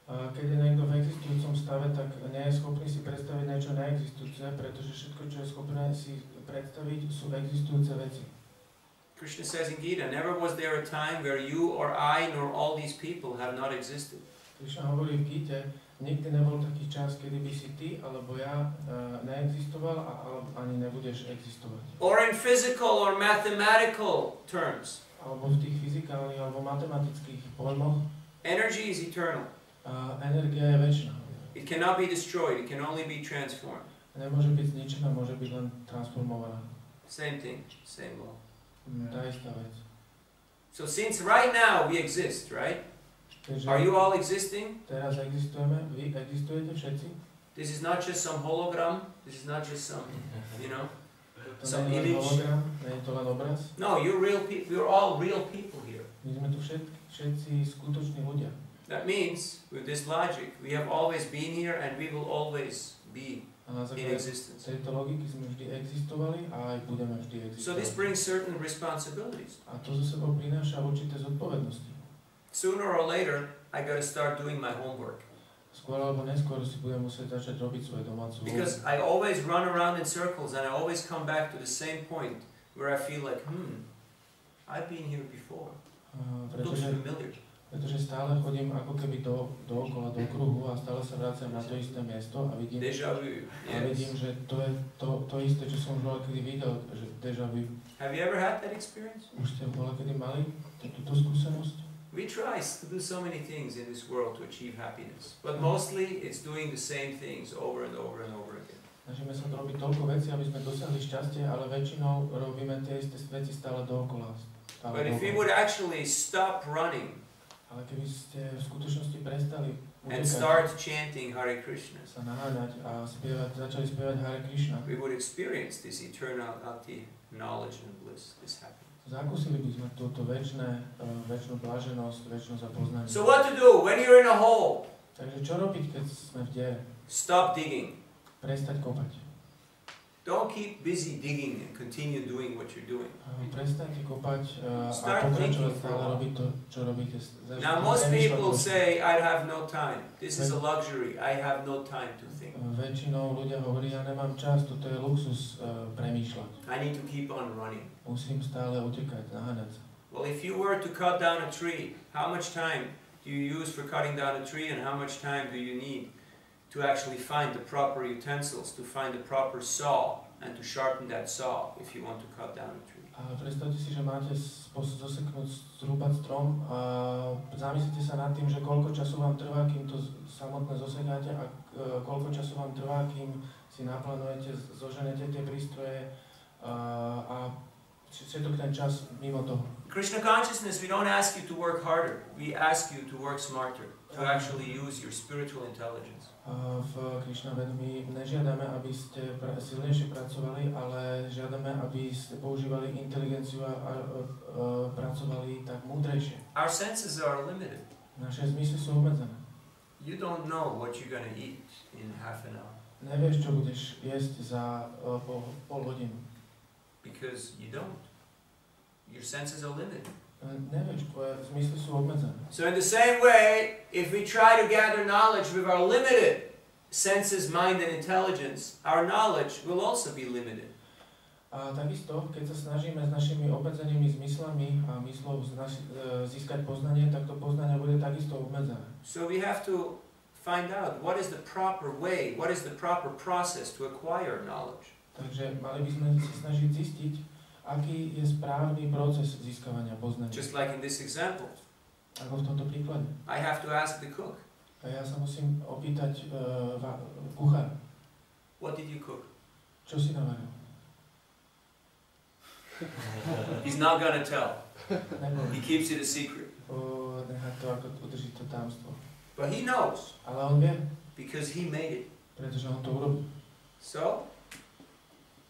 Keď je niekto v existujúcom stave, tak nie je schopný si predstaviť niečo neexistujúce, pretože všetko, čo je schopné si predstaviť, sú existujúce veci. Krishna says in Gita, never was there a time where you or I nor all these people have not existed. Krišna hovorí v Gite, nikdy nebol taký čas, kedy by si ty alebo ja neexistoval a ani nebudeš existovať. Or in physical or mathematical terms. Alebo v tých fyzikálnych alebo matematických pojmoch. Energy is eternal. Energia je večná. It cannot be destroyed, it can only be transformed. Nemôže byť zničená, môže byť len transformovaná. Same thing, same law. Tá istá vec. So since right now we exist, right? Keďže Are you all existing? teraz existujeme, vy existujete všetci? This is not just some hologram, this is not just some, you know, To some nie je len image. hologram, nie je to len obraz. No, you're real people, you're all real people here. My sme tu všetci skutoční ľudia. That means, with this logic, we have always been here and we will always be A na in základe existence. tejto logiky sme vždy existovali a aj budeme vždy So this existovať. brings certain responsibilities. A to zo sebou prináša určité zodpovednosti. Sooner or later, I gotta start doing my homework. Skôr alebo neskôr si budem musieť začať robiť svoju domácu úlohu. Because I always run around in circles and I always come back to the same point where I feel like, I've been here before. It looks familiar. Pretože stále chodím ako keby dookola, do kruhu a stále sa vraciam na to isté miesto a vidím, Déjà vu. a vidím, Yes. že to je to isté, čo som už kedy videl, že déjà vu. Have you ever had that experience? Už ste kedy mali túto skúsenosť? We try to do so many things in this world to achieve happiness, but mostly it's doing the same things over and over and over again. Snažíme sa to robiť toľko vecí, aby sme dosiahli šťastie, ale väčšinou robíme tie isté veci stále dookola. But if we would actually stop running Ale keby ste v skutočnosti prestali and start chanting Hare Krishna, sa naháňať a začali spievať Hare Krishna, we would experience this eternality, knowledge and bliss, this happiness. Zakúsili by sme túto večnú bláženosť, večnosť a poznanie. So what to do when you're in a hole? Takže čo robiť, keď sme v diere? Stop digging. Prestať kopať. Don't keep busy digging and continue doing what you're doing. Prestaňte kopať a Start pokračovať thinking. stále robiť to, čo robíte. Now most people say, I have no time. This is a luxury. I have no time to think. Väčšinou ľudia hovorí, ja nemám čas, toto je luxus premýšľať. I need to keep on running. Musím stále utekať, naháňať sa. Well, if you were to cut down a tree, how much time do you use for cutting down a tree, and how much time do you need to actually find the proper utensils, to find the proper saw, and to sharpen that saw if you want to cut down a tree? A predstavte si, že máte spôsob zoseknúť, zrúbať strom a zamyslite sa nad tým, že koľko času vám trvá, kým to samotné zosekáte a koľko času vám trvá, kým si naplánujete, zoženete tie prístroje a všetok ten čas mimo toho. Krishna consciousness, we don't ask you to work harder. We ask you to work smarter, to actually use your spiritual intelligence. V Krišna vedomí nežiadame, aby ste silnejšie pracovali, ale žiadame, aby ste používali inteligenciu a pracovali tak múdrejšie. Our senses are limited. Naše zmysly sú obmedzené. You don't know what you're going to eat in half an hour. Nevieš, čo budeš jesť za pol hodinu. Because you don't. Your senses are limited. Nevieš, tvoje zmysly sú obmedzené. So in the same way, if we try to gather knowledge with our limited senses, mind and intelligence, our knowledge will also be limited. A takisto, keď sa snažíme s našimi obmedzenými zmyslami a myslou získať poznanie, tak to poznanie bude takisto obmedzené. So we have to find out what is the proper way, what is the proper process to acquire knowledge. Takže mali by sme sa snažiť zistiť, aký je správny proces získavania poznania. Just like in this example, Ako v tomto príklade. I have to ask the cook, A ja sa musím opýtať kuchára. what did you cook? Čo si navaril? He's not going to tell. He Nepovie. keeps it a secret. Nechá to, ako udrží to tajomstvo. But he knows Ale on vie, because he made it. pretože on to urobil. So,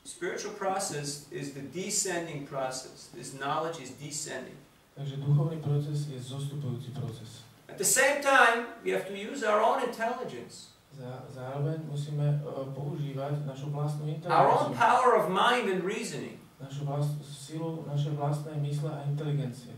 spiritual process is the descending process. This knowledge is descending. Takže duchovný proces je zostupujúci proces. At the same time, we have to use our own intelligence. Zároveň musíme používať našu vlastnú Our own inteligenciu. power of mind and reasoning Našu silu, naše vlastné mysle a inteligencie.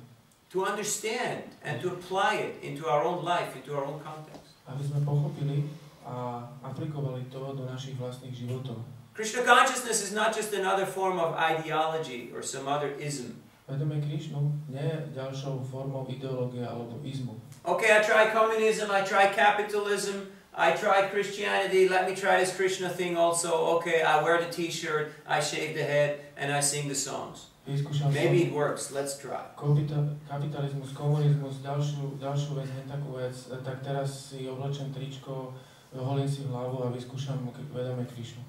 to understand and to apply it into our own life, into our own context. Aby sme pochopili a aplikovali to do našich vlastných životov. Krishna consciousness is not just another form of ideology or some other ism. Vedomie Krišnu nie je ďalšou formou ideológie alebo izmu. Okay, I try communism, I try capitalism, I try Christianity, let me try this Krishna thing also. Okay, I wear the t-shirt, I shave the head, and I sing the songs. Maybe it works, let's try. Kapitalizmus, komunizmus, ďalšiu vec, takú vec, tak teraz si oblečem tričko, holím si hlavu a vyskúšam vedomie Krišnu.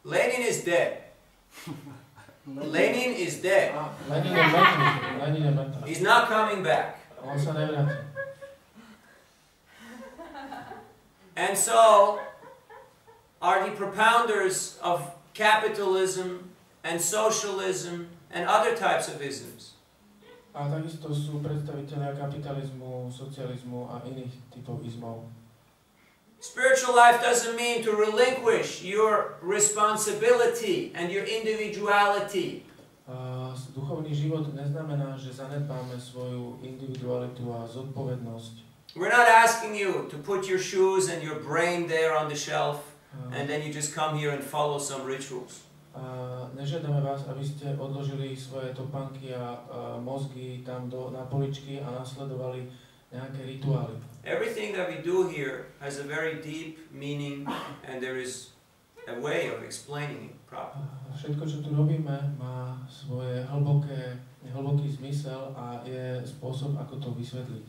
Lenin is dead. Lenin is dead. Lenin je mŕtvy. Lenin je mŕtvy. He's not coming back. On sa nevráti. And so, are the propounders of capitalism and socialism and other types of isms. A takisto sú predstavitelia kapitalizmu, socializmu a iných typov izmov. Spiritual life doesn't mean to relinquish your responsibility and your individuality. Duchovný život neznamená, že zanedbáme svoju individualitu a zodpovednosť. We're not asking you to put your shoes and your brain there on the shelf and then you just come here and follow some rituals. Nežiadame vás, aby ste odložili svoje topánky a mozgy tam na poličky a nasledovali nejaké rituály. Everything that we do here has a very deep meaning and there is a way of explaining it properly. Všetko, čo tu robíme, má svoje hlboký zmysel a je spôsob, ako to vysvetliť.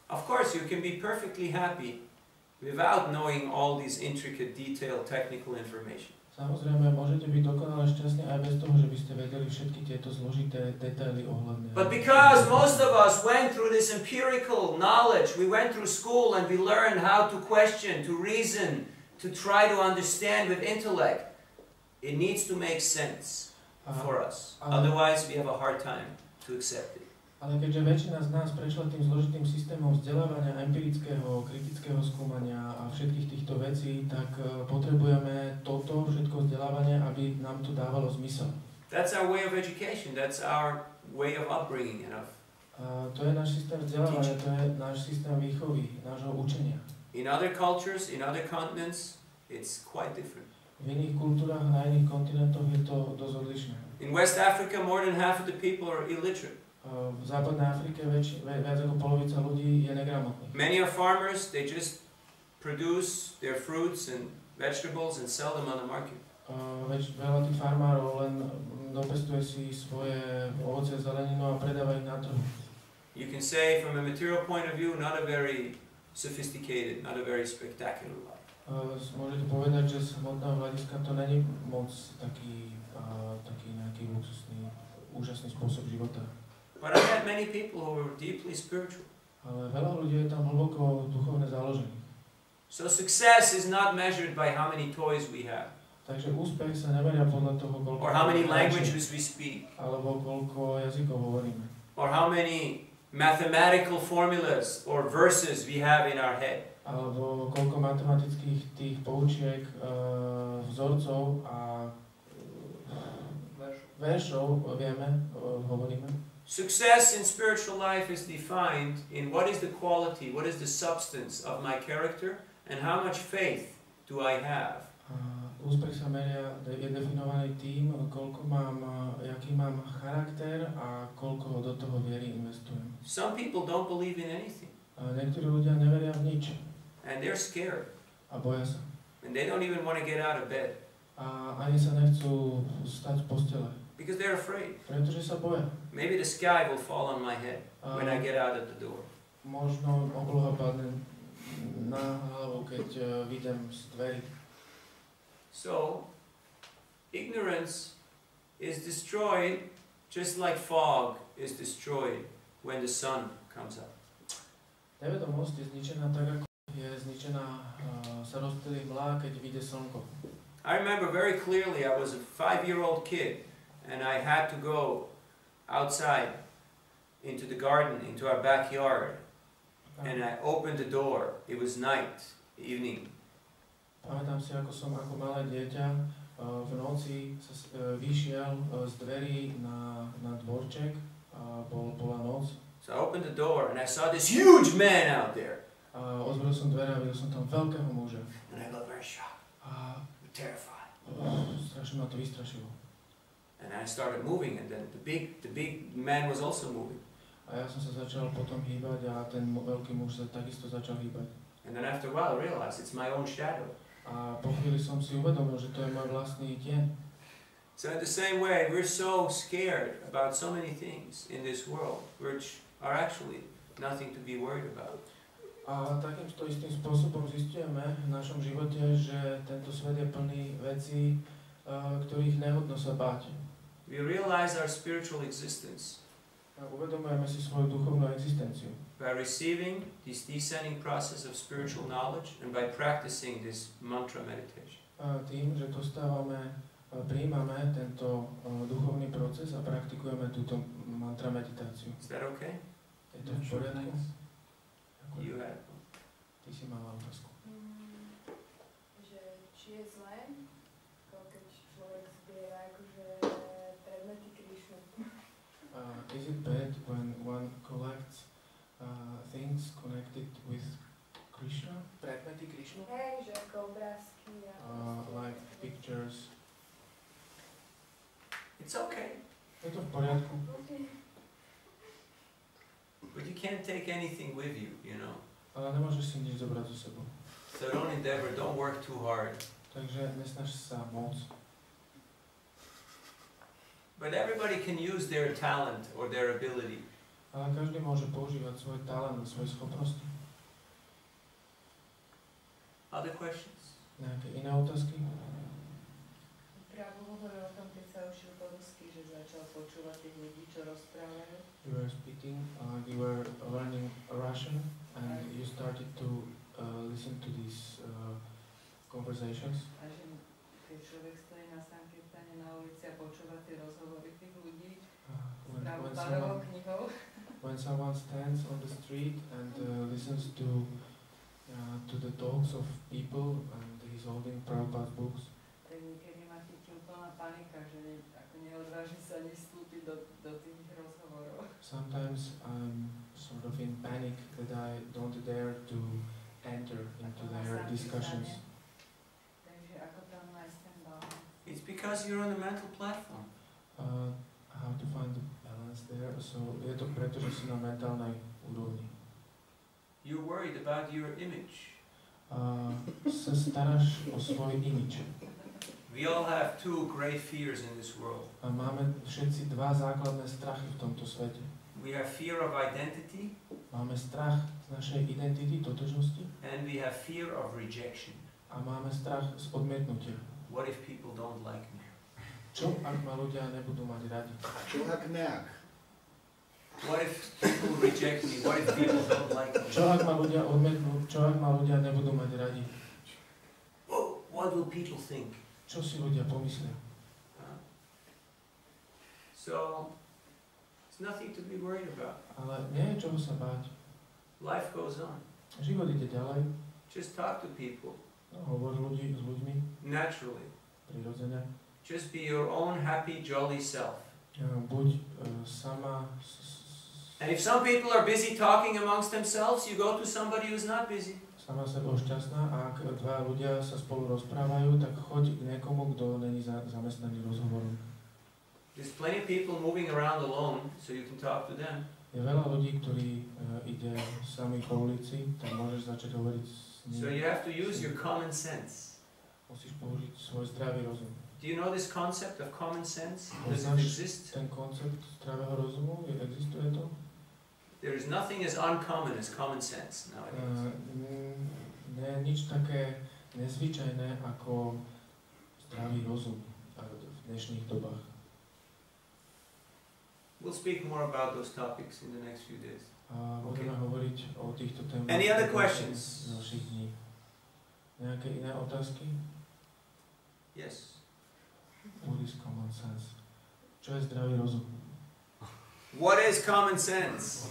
Of course, you can be perfectly happy without knowing all these intricate, detailed, technical information. Samozrejme, môžete byť dokonale šťastní aj bez toho, že by ste vedeli všetky tieto zložité detaily ohľadne. But because most of us went through this empirical knowledge, we went through school and we learned how to question, to reason, to try to understand with intellect, it needs to make sense for us. Otherwise, we have a hard time to to accept it. Ale keďže väčšina z nás prešla tým zložitým systémom vzdelávania, empirického, kritického skúmania a všetkých týchto vecí, tak potrebujeme toto všetko vzdelávanie, aby nám to dávalo zmysel. That's our way of education. That's our way of upbringing. To je náš systém vzdelávania, to je náš systém výchovy, nášho učenia. In other cultures, in other continents, it's quite different. V iných kultúrach, na iných kontinentoch je to dosť odlišné. In West Africa, more than half of the people are illiterate. V západnej Afrike viac ako polovica ľudí je negramotných. Many are farmers. They just produce their fruits and vegetables and sell them on the market. Veľa tých farmárov len dopestuje si svoje ovocie a zeleninu a predáva ich na trhu. You can say from a material point of view, not a very sophisticated, not a very spectacular life. Môžete povedať, že z hmotného hľadiska to není moc taký nejaký luxusný, úžasný spôsob života. But I met many people who were deeply spiritual. Ale veľa ľudí je tam hlboko duchovne založených. So success is not measured by how many toys we have. Takže úspech sa nemeria podľa toho, koľko or how many languages we speak, alebo koľko jazykov hovoríme. or how many mathematical formulas or verses we have in our head. Alebo koľko matematických tých poučiek, vzorcov a veršov vieme, hovoríme. Success in spiritual life is defined in what is the quality, what is the substance of my character, and how much faith do I have. Úspech sa meria, je definovaný tým, aký mám charakter a koľko do toho viery investujem. Some people don't believe in anything. Niektorí ľudia neveria v nič. And they're scared. A boja sa. And they don't even want to get out of bed. A ani sa nechcú stať z postele. Because they're afraid. Pretože sa boja. Maybe the sky will fall on my head when I get out of the door. Možno obloha padne na hlavu, keď vidím z dverí. So, ignorance is destroyed just like fog is destroyed when the sun comes up. Nevedomosť je zničená tak, ako je zničená, sa rozptýli mlá, keď vyjde slnko. I remember very clearly I was a 5-year-old kid and I had to go outside into the garden, into our backyard. And I opened the door. It was night, evening. Pamätám si, ako som ako malé dieťa v noci sa vyšiel z dverí na dvorček, bola noc. So I opened the door and I saw this huge man out there. Otvoril som dvere a videl som tam veľkého muža. And I got very shocked, terrified. Strašne ma to vystrašilo. And I started moving, and then the big man was also moving. A ja som sa začal potom hýbať a ten veľký muž sa takisto začal hýbať. And then after a while I realized it's my own shadow. A po chvíli som si uvedomil, že to je môj vlastný tieň. So in the same way, we're so scared about so many things in this world, which are actually nothing to be worried about. A takýmto istým spôsobom zistujeme v našom živote, že tento svet je plný vecí, ktorých nehodno sa báť. We realize our spiritual existence. Uvedomujeme si svoju duchovnú existenciu. By receiving this descending process of spiritual knowledge and by practicing this mantra meditation. Tým, že prijímame tento duchovný proces a praktikujeme túto mantra meditáciu. Is that okay? Je to v poriadku? You had one. Ty si mala otázku. Že či je zlé, keď človek zbiera akože predmety Krišnu. Is it bad when one collects things connected with Krishna? Predmety Krishna? Hej, že ako obrázky a like pictures. It's okay. Je to v poriadku. But you can't take anything with you, you know. Ale nemôžeš si nič zobrať so sebou. So don't endeavor, don't work too hard. Takže nesnaž sa moc. But everybody can use their talent or their ability. Ale každý môže používať svoj talent, svoje schopnosti. Other questions? Nejaké iné otázky? Prabhu hovoril o tom, keď sa učil po rusky, že začal počúvať tých ľudí, čo rozprávajú. You were speaking, you were learning Russian, and you started to listen to these conversations. A že keď človek stojí na sankirtane na ulici a počúva tie rozhovory tých ľudí, When nejakou pánovou knihou. When someone stands on the street and listens to the talks of people and he's holding Prabhupada's books. Tak niekedy ma chytí úplná panika, že ako neodvážim sa ani vstúpiť do tých rozhovorov. Sometimes I'm sort of in panic that I don't dare to enter into their discussions. Takže ako tam nájsť ten balans? It's because you're on a mental platform. How to find the balance there? So je to preto, že si na mentálnej úrovni. You're worried about your image. Sa staráš o svoj image. We all have two great fears in this world. A máme všetci dva základné strachy v tomto svete. We have fear of identity. Máme strach z našej identity, totožnosti. And we have fear of rejection. A máme strach z odmietnutia. What if people don't like me? Čo ak ma ľudia nebudú mať radi? Čo ak nejak? What if people reject me? What if people don't like me? Čo ak ma ľudia odmietnú? Čo ak ma ľudia nebudú mať radi? What will people think? Čo si ľudia pomyslia? So, it's nothing to be worried about. Ale nie je čoho sa báť. Life goes on. Život ide ďalej. Just talk to people. Hovor s ľuďmi. Naturally. Prirodzene. Just be your own happy, jolly self. Buď sama. And if some people are busy talking amongst themselves, you go to somebody who's not busy. Sama sebou šťastná, a ak dva ľudia sa spolu rozprávajú, tak choď k niekomu, kto není zamestnaný rozhovorom. There's plenty of people moving around alone, so you can talk to them. Je veľa ľudí, ktorí ide sami po ulici, tak môžeš začať hovoriť s nimi. So you have to use your common sense. Musíš použiť svoj zdravý rozum. Do you know this concept of common sense? Does it exist? Ten koncept zdravého rozumu, existuje to? There is nothing as uncommon as common sense nowadays. Nie je nič také nezvyčajné ako zdravý rozum v dnešných dobách. We'll speak more about those topics in the next few days. Budeme hovoriť o týchto témach. Any other questions? Ďalších dní. Nejaké iné otázky? Yes. What is common sense? Čo je zdravý rozum? What is common sense?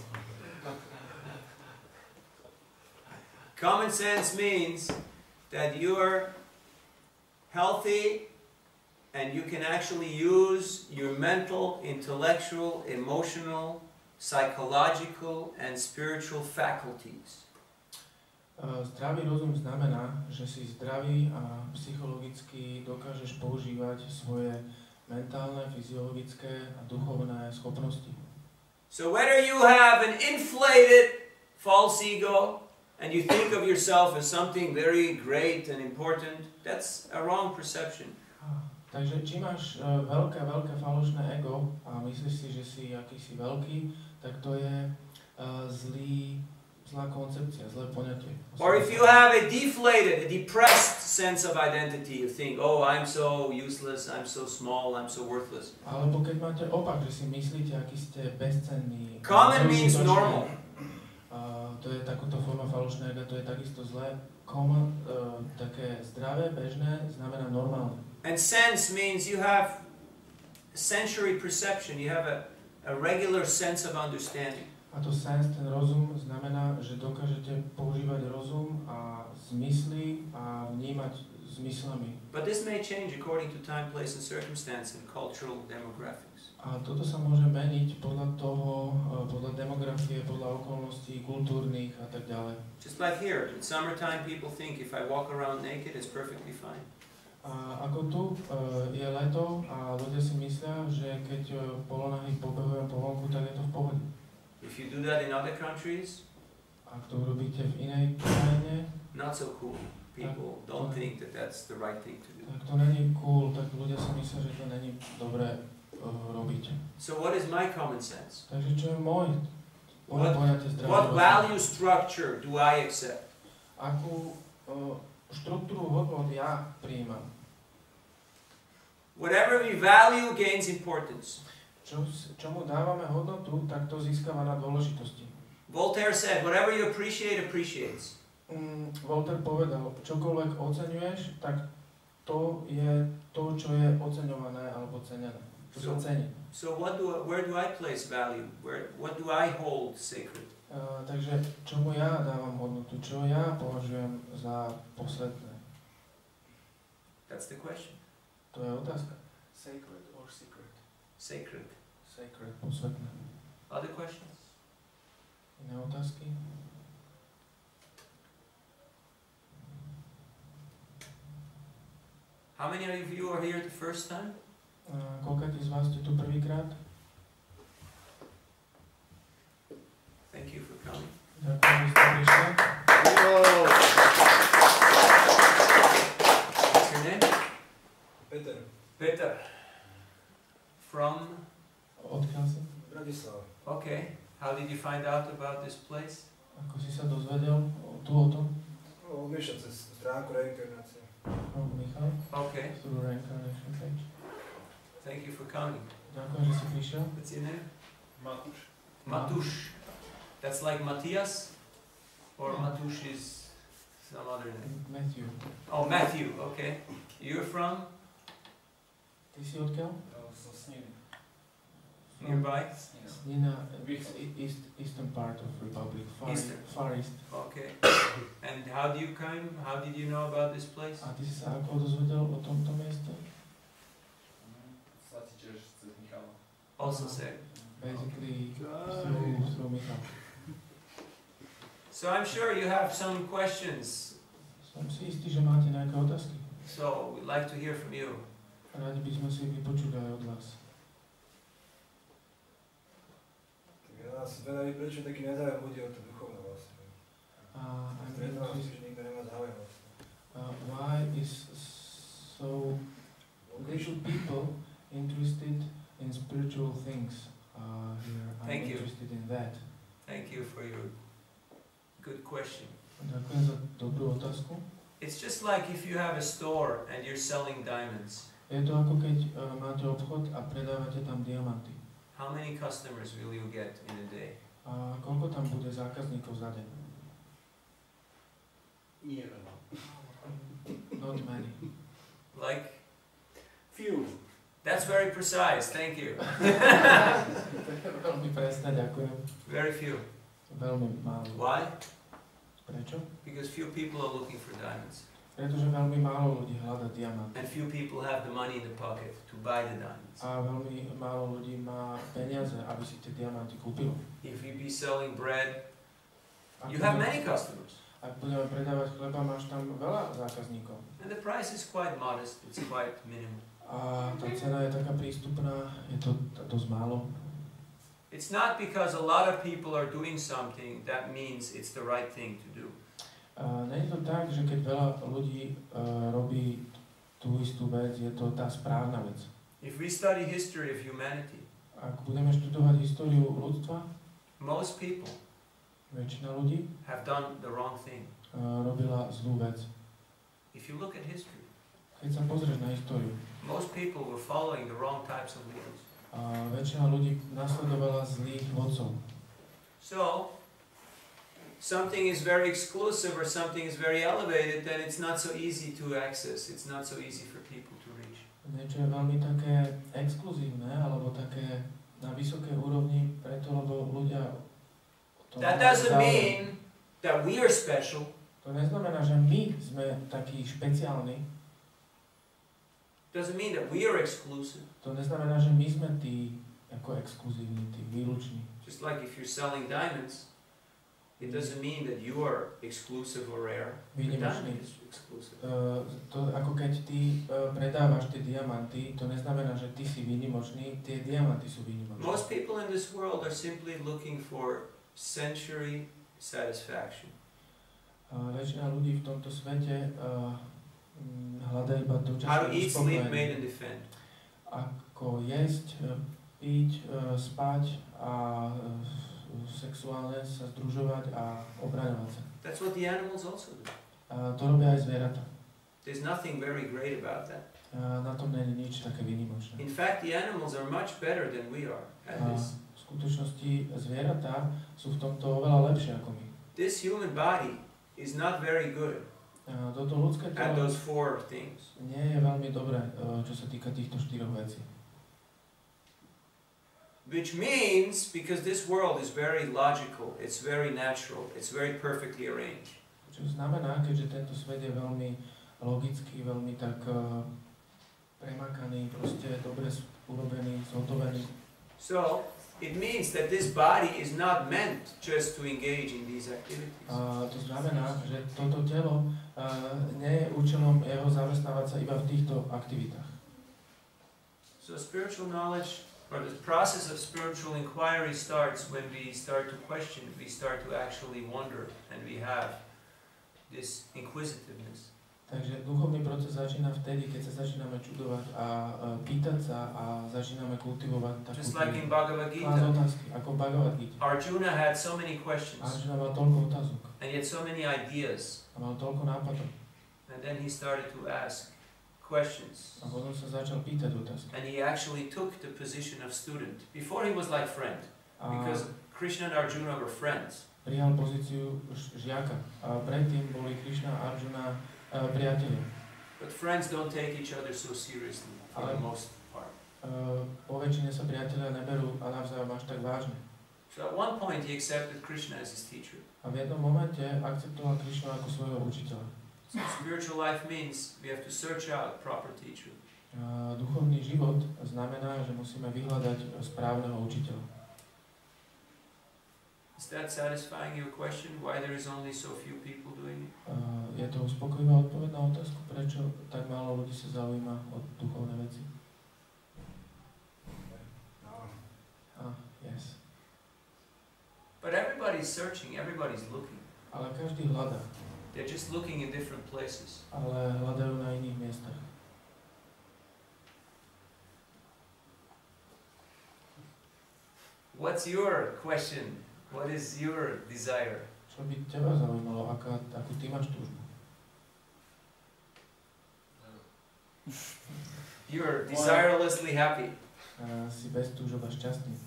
Common sense means that you're healthy and you can actually use your mental, intellectual, emotional, psychological, and spiritual faculties. Zdravý rozum znamená, že si zdravý a psychologicky dokážeš používať svoje mentálne, fyziologické a duchovné schopnosti. So whether you have an inflated false ego and you think of yourself as something very great and important, that's a wrong perception. Takže či máš veľké falošné ego a myslíš si, že si akýsi veľký, tak to je zlá koncepcia, zlé poňatie. Or if you have a deflated, a depressed sense of identity, you think, oh, I'm so useless, I'm so small, I'm so worthless. Alebo keď máte opak, že si myslíte, aký ste bezcenní. Common means normal. To je takúto forma falošného, to je takisto zlé. Common, také zdravé, bežné, znamená normálne. And sense means you have sensory perception, you have a regular sense of understanding. A to sense, ten rozum, znamená, že dokážete používať rozum a zmysly a vnímať zmyslami. But this may change according to time, place, and circumstance and cultural demographics. A toto sa môže meniť podľa toho, podľa demografie, podľa okolností kultúrnych a tak ďalej. Just like here, in summertime people think if I walk around naked it's perfectly fine. A ako tu je leto a ľudia si myslia, že keď polonahý pobehujem po vonku, tak je to v pohode. If you do that in other countries, Ak to urobíte v inej krajine, not so cool. People don't think that that's the right thing to do. tak to není cool, tak ľudia si myslia, že to není dobré robiť. So what is my common sense? Takže čo je moje poňatie zdravého What rozumu? value structure do I accept? Akú štruktúru hodnot ja prijímam? Whatever we value gains importance. Čomu dávame hodnotu, tak to získava na dôležitosti. Voltaire said, whatever you appreciate, appreciates. Voltaire povedal, čokoľvek oceňuješ, tak to je to, čo je oceňované alebo cenené. čo sa cení. So where do I place value? What do I hold sacred? Takže čomu ja dávam hodnotu, čo ja považujem za posvetné? That's the question. To je otázka. Sacred or secret? Sacred. Sacred, posvetné. Other questions? Iné otázky? How many of you are here the first time? Koľkatí z vás ste tu prvýkrát? Thank you for coming. Ďakujem, že ste prišli. What's your name? Peter. Peter. From? Odkiaľ si? Bratislava. Okay. How did you find out about this place? Ako si sa dozvedel o tom? Miša cez stránku reinkarnácie. Michal? Okay. Through reincarnation page. Thank you for coming. Ďakujem, že si prišiel. What's your name? Matúš. Matush. That's like Matthias? Or Matush is some other name? Matthew. Oh, Matthew, okay. You're from? Ty si odkiaľ? Zo Sniny. Nearby? Snina, eastern part of Republic, far east. Okay. And how did you know about this place? A ty si sa ako dozvedel o tomto mieste? Sa ti tiež cez Michala. Also say. Basically, through Michal. So I'm sure you have some questions. Som si istý, že máte nejaké otázky. So we'd like to hear from you. Radi by sme si vypočuli aj od vás. Tak ja nás vedavý, prečo taký nezáujem ľudí o to duchovné vlastne. Stretávam si, že nikto nemá záujem vlastne. Why is so little people interested in spiritual things here? I'm interested in that. Thank you for your good question. Ďakujem za dobrú otázku. It's just like if you have a store and you're selling diamonds. Je to ako keď máte obchod a predávate tam diamanty. How many customers will you get in a day? A koľko tam bude zákazníkov za deň? Nie veľa. Not many. Like? Few. That's very precise, thank you. Veľmi presne, ďakujem. Very few. Veľmi málo. Why? Prečo? Because few people are looking for diamonds. Pretože veľmi málo ľudí hľadá diamanty. And few people have the money in the pocket to buy the diamonds. A veľmi málo ľudí má peniaze, aby si tie diamanty kúpilo. If you be selling bread, Ak you have many customers. Ak budeme predávať chleba, máš tam veľa zákazníkov. And the price is quite modest, it's quite minimum. A tá cena je taká prístupná, je to dosť málo. It's not because a lot of people are doing something that means it's the right thing to do. Nie je to tak, že keď veľa ľudí robí tú istú vec, je to tá správna vec. If we study history of humanity, Ak budeme študovať históriu ľudstva, most people väčšina ľudí have done the wrong thing. Robila zlú vec. If you look at history, Keď sa pozrieš na históriu, most people were following the wrong types of leaders. Väčšina ľudí nasledovala zlých vodcov. So, something is very exclusive or something is very elevated, then it's not so easy to access. It's not so easy for people to reach. Niečo je veľmi také exkluzívne, alebo také na vysokej úrovni, preto lebo ľudia to That doesn't mean that we are special. To neznamená, že my sme takí špeciálni. Doesn't mean that we are exclusive. To neznamená, že my sme tí ako exkluzívni, tí výluční. Just like if you're selling diamonds, it doesn't mean that you are exclusive or rare. The diamond is exclusive. To ako keď ty predávaš tie diamanty, to neznamená, že ty si výnimočný, tie diamanty sú výnimočné. Most people in this world are simply looking for sensory satisfaction. Väčšina ľudí v tomto svete hľadá iba How to dočasné eat, sleep, uspokojenie. mate, and defend. Ako jesť, piť, spať a sexuálne sa združovať a obraňovať sa. That's what the animals also do. To robia aj zvieratá. There's nothing very great about that. Na tom nie je nič také výnimočné. In fact, the animals are much better than we are at this. V skutočnosti zvieratá sú v tomto oveľa lepšie ako my. This human body is not very good Toto ľudské at telo those four things. nie je veľmi dobré, čo sa týka týchto štyroch vecí. Which means, because this world is very logical, it's very natural, it's very perfectly arranged. Čo znamená, keďže tento svet je veľmi logický, veľmi tak premakaný, proste dobre urobený, zhotovený. So, it means that this body is not meant just to engage in these activities. To znamená, že toto telo nie je účelom jeho zamestnávať sa iba v týchto aktivitách. So spiritual knowledge, or the process of spiritual inquiry starts when we start to question, we start to actually wonder, and we have this inquisitiveness. Takže duchovný proces začína vtedy, keď sa začíname čudovať a pýtať sa a začíname kultivovať takú Just like in Bhagavad Gita, otázky, ako v Bhagavad Gita. Arjuna had so many questions, Arjuna mal toľko otázok and yet so many ideas, a mal toľko nápadov. and then he started to ask questions. A potom sa začal pýtať otázky. And he actually took the position of student. Before he was like friend, A because Krishna and Arjuna were friends. prijal pozíciu žiaka. A predtým boli Krišna a Arjuna priatelia. But friends don't take each other so seriously for the most part. Po väčšine sa priatelia neberú a navzájom až tak vážne. So at one point he accepted Krishna as his teacher. A v jednom momente akceptoval Krišnu ako svojho učiteľa. So spiritual life means we have to search out proper teacher. Duchovný život znamená, že musíme vyhľadať správneho učiteľa. Is that satisfying your question? Why there is only so few people doing it? Je to uspokojivá odpoveď na otázku, prečo tak málo ľudí sa zaujíma o duchovné veci? Yes. But everybody's searching, everybody's looking. Ale každý hľadá. They're just looking in different places. Ale hľadajú na iných miestach. What's your question? What is your desire? Čo by teba zaujímalo, akú ty máš túžbu? You're desirelessly happy. Si bez túžob a šťastný.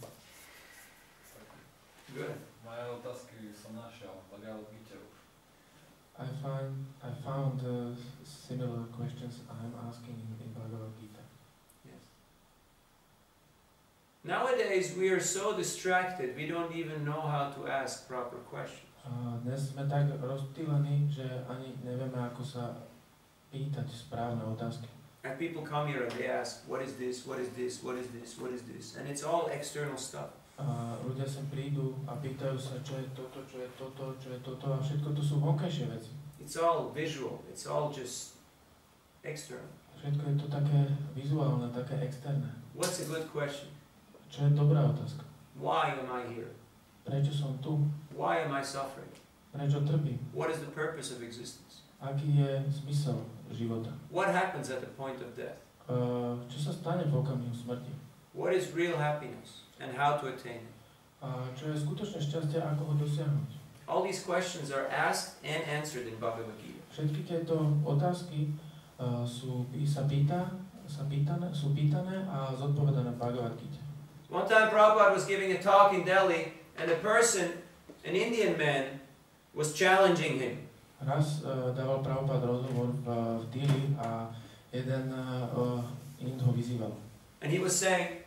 Good. Moje otázky som našiel, Bhagavad Gita už. I found similar questions I'm asking in Bhagavad Gita. Yes. Nowadays we are so distracted, we don't even know how to ask proper questions. Dnes sme tak rozptýlení, že ani nevieme, ako sa pýtať správne otázky. And people come here and they ask, what is this, what is this, what is this, what is this? And it's all external stuff. Ľudia sem prídu a pýtajú sa, čo je toto, čo je toto, čo je toto a všetko to sú vonkajšie veci. It's all visual, it's all just external. Všetko je to také vizuálne, také externé. What's a good question? Čo je dobrá otázka? Why am I here? Prečo som tu? Why am I suffering? Prečo trpím? What is the purpose of existence? Aký je zmysel života? What happens at the point of death? Čo sa stane v okamihu smrti? What is real happiness and how to attain it? Čo je skutočné šťastie a ako ho dosiahnuť? All these questions are asked and answered in Bhagavad Gita. Všetky tieto otázky sú pýtané a zodpovedané v Bhagavad Gita. One time Prabhupada was giving a talk in Delhi and a person, an Indian man, was challenging him. Raz dával Prabhupada rozhovor v Dili a jeden Ind ho vyzýval. And he was saying,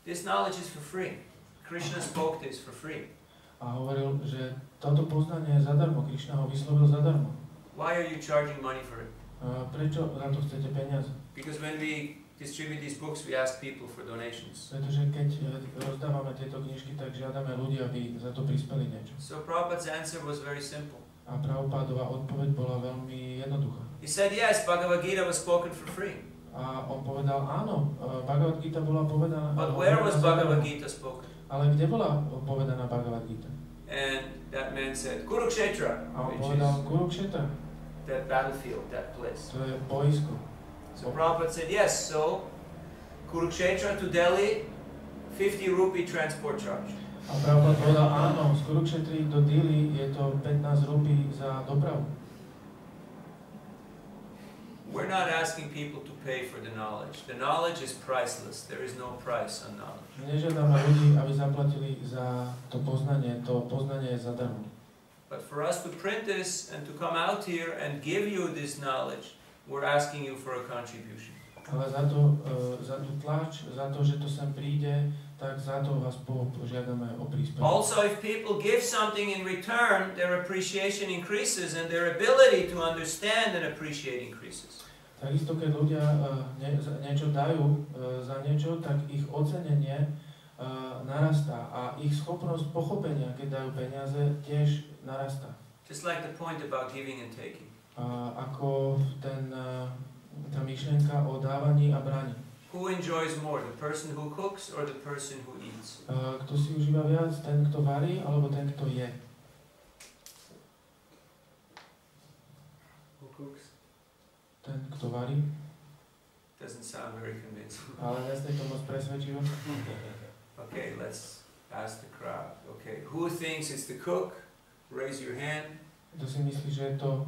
this knowledge is for free. Krishna spoke this for free. A hovoril, že toto poznanie je zadarmo. Krišna ho vyslovil zadarmo. Why are you charging money for it? Prečo za to chcete peniaze? Because when we distribute these books, we ask people for donations. Pretože keď rozdávame tieto knižky, tak žiadame ľudí, aby za to prispeli niečo. So Prabhupada's answer was very simple. A Prabhupádova odpoveď bola veľmi jednoduchá. He said, yes, Bhagavad Gita was spoken for free. A on povedal, áno, Bhagavad Gita bola povedaná. But where was Bhagavad Gita spoken? Ale kde bola povedaná Bhagavad Gita? And that man said, Kurukshetra, A on which povedal, is Kurukshetra. that battlefield, that place. To je boisko. So Prabhupada said, yes, so Kurukshetra to Delhi, 50 rupee transport charge. A Prabhupada povedal, áno, z Kurukšetry do Dili je to 15 rupí za dopravu. We're not asking people to pay for the knowledge. The knowledge is priceless. There is no price on knowledge. Nežiadame ľudí, aby zaplatili za to poznanie je zadarmo. But for us to print this and to come out here and give you this knowledge, we're asking you for a contribution. Ale za tú tlač, za to, že to sem príde, tak za to vás požiadame o príspevok. Also, if people give something in return, their appreciation increases and their ability to understand and appreciate increases. Takisto, keď ľudia niečo dajú za niečo, tak ich ocenenie narastá a ich schopnosť pochopenia, keď dajú peniaze, tiež narastá. Just like the point about giving and taking. Ako tá myšlienka o dávaní a braní. Who enjoys more, the person who cooks or the person who eats? Kto si užíva viac, ten, kto varí, alebo ten, kto je? Who cooks? Ten, kto varí? Doesn't sound very convincing. Ale neznie to moc presvedčivo. Okay, let's ask the crowd. Okay, who thinks it's the cook? Raise your hand. Kto si myslí, že je to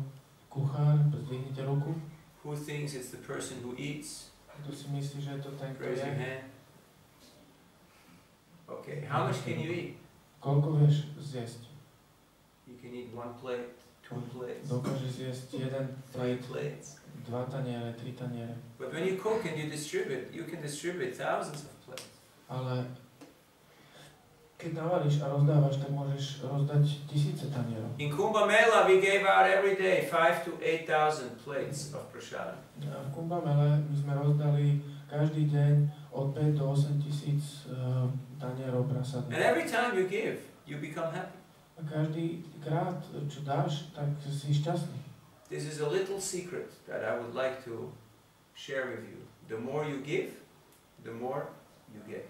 kuchár? Zdvihnite ruku. Who thinks it's the person who eats? Kto si myslí, že je to ten, kto Raise your je? hand. Okay, how much can you eat? Koľko vieš zjesť? You can eat 1 plate, 2 plates, Dokážeš zjesť 1 3 plate, plates. 2 taniere, 3 taniere. But when you cook and you can distribute thousands of plates. Ale keď navaríš a rozdávaš, tak môžeš rozdať tisíce tanierov. In Kumbh Mela, we gave out every day 5,000 to 8,000 plates of prasada. A v Kumbh Mele my sme rozdali každý deň od 5 do 8 tisíc tanierov prasadných. And every time you give, you become happy. A každý krát, čo dáš, tak si šťastný. This is a little secret that I would like to share with you. The more you give, the more you get.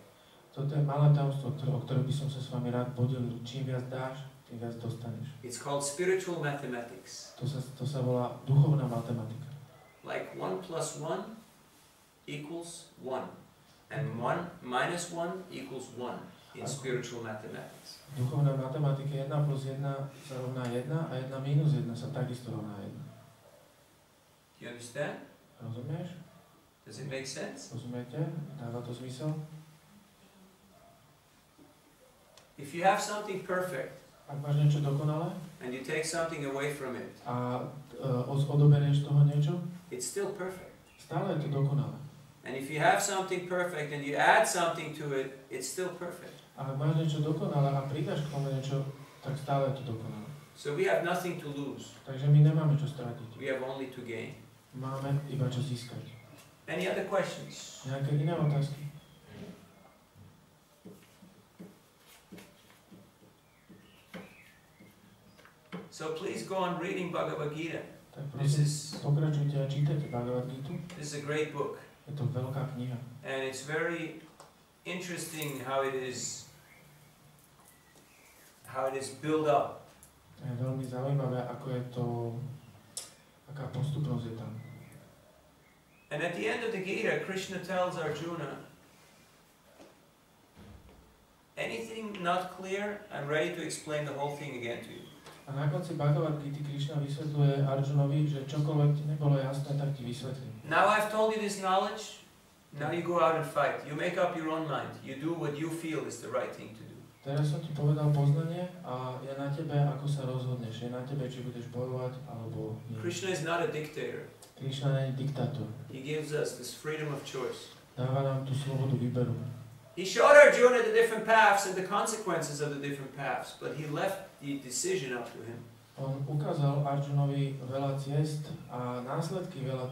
Toto je malé tajomstvo, o ktoré by som sa s vami rád podelil. Čím viac dáš, tým viac dostaneš. It's called spiritual mathematics. To sa volá duchovná matematika. Like 1 plus 1 equals 1. And 1 minus 1 equals 1 in spiritual mathematics. V duchovnej matematike 1 plus 1 sa rovná 1 a 1 minus 1 sa takisto rovná 1. Do you understand? Rozumieš? Does it make sense? Rozumiete? Dáva to zmysel? If you have something perfect Ak máš niečo dokonalé and you take something away from it, a odoberieš toho niečo, it's still perfect. stále je to dokonalé. And if you have something perfect and you add something to it, it's still perfect. A ak máš niečo dokonalé a pridáš k tomu niečo, tak stále je to dokonalé. So we have nothing to lose. Takže my nemáme čo stratiť. We have only to gain. Máme iba čo získať. Any other questions? Nejaké iné otázky? So please go on reading Bhagavad Gita. Tak prosím, pokračujte a čítajte Bhagavad Gitu. This is a great book. Je to veľká kniha. And it's very interesting how it is built up. Je veľmi zaujímavé, ako je to, aká postupnosť je tam. And at the end of the Gita, Krishna tells Arjuna, anything not clear, I'm ready to explain the whole thing again to you. A na konci Bhagavad Gity Krišna vysvetľuje Arjunovi, že čokoľvek ti nebolo jasné, tak ti vysvetlím. Now I've told you this knowledge, now you go out and fight. You make up your own mind. You do what you feel is the right thing to do. Teraz som ti povedal poznanie a je na tebe, ako sa rozhodneš. Je na tebe, či budeš bojovať, alebo nie. Krishna is not a dictator. Krišna nie je diktátor. He gives us this freedom of choice. Dáva nám tú slobodu výberu. He showed Arjuna the different paths and the consequences of the different paths, but he left the decision up to him. On ukázal Arjunovi veľa ciest a následky veľa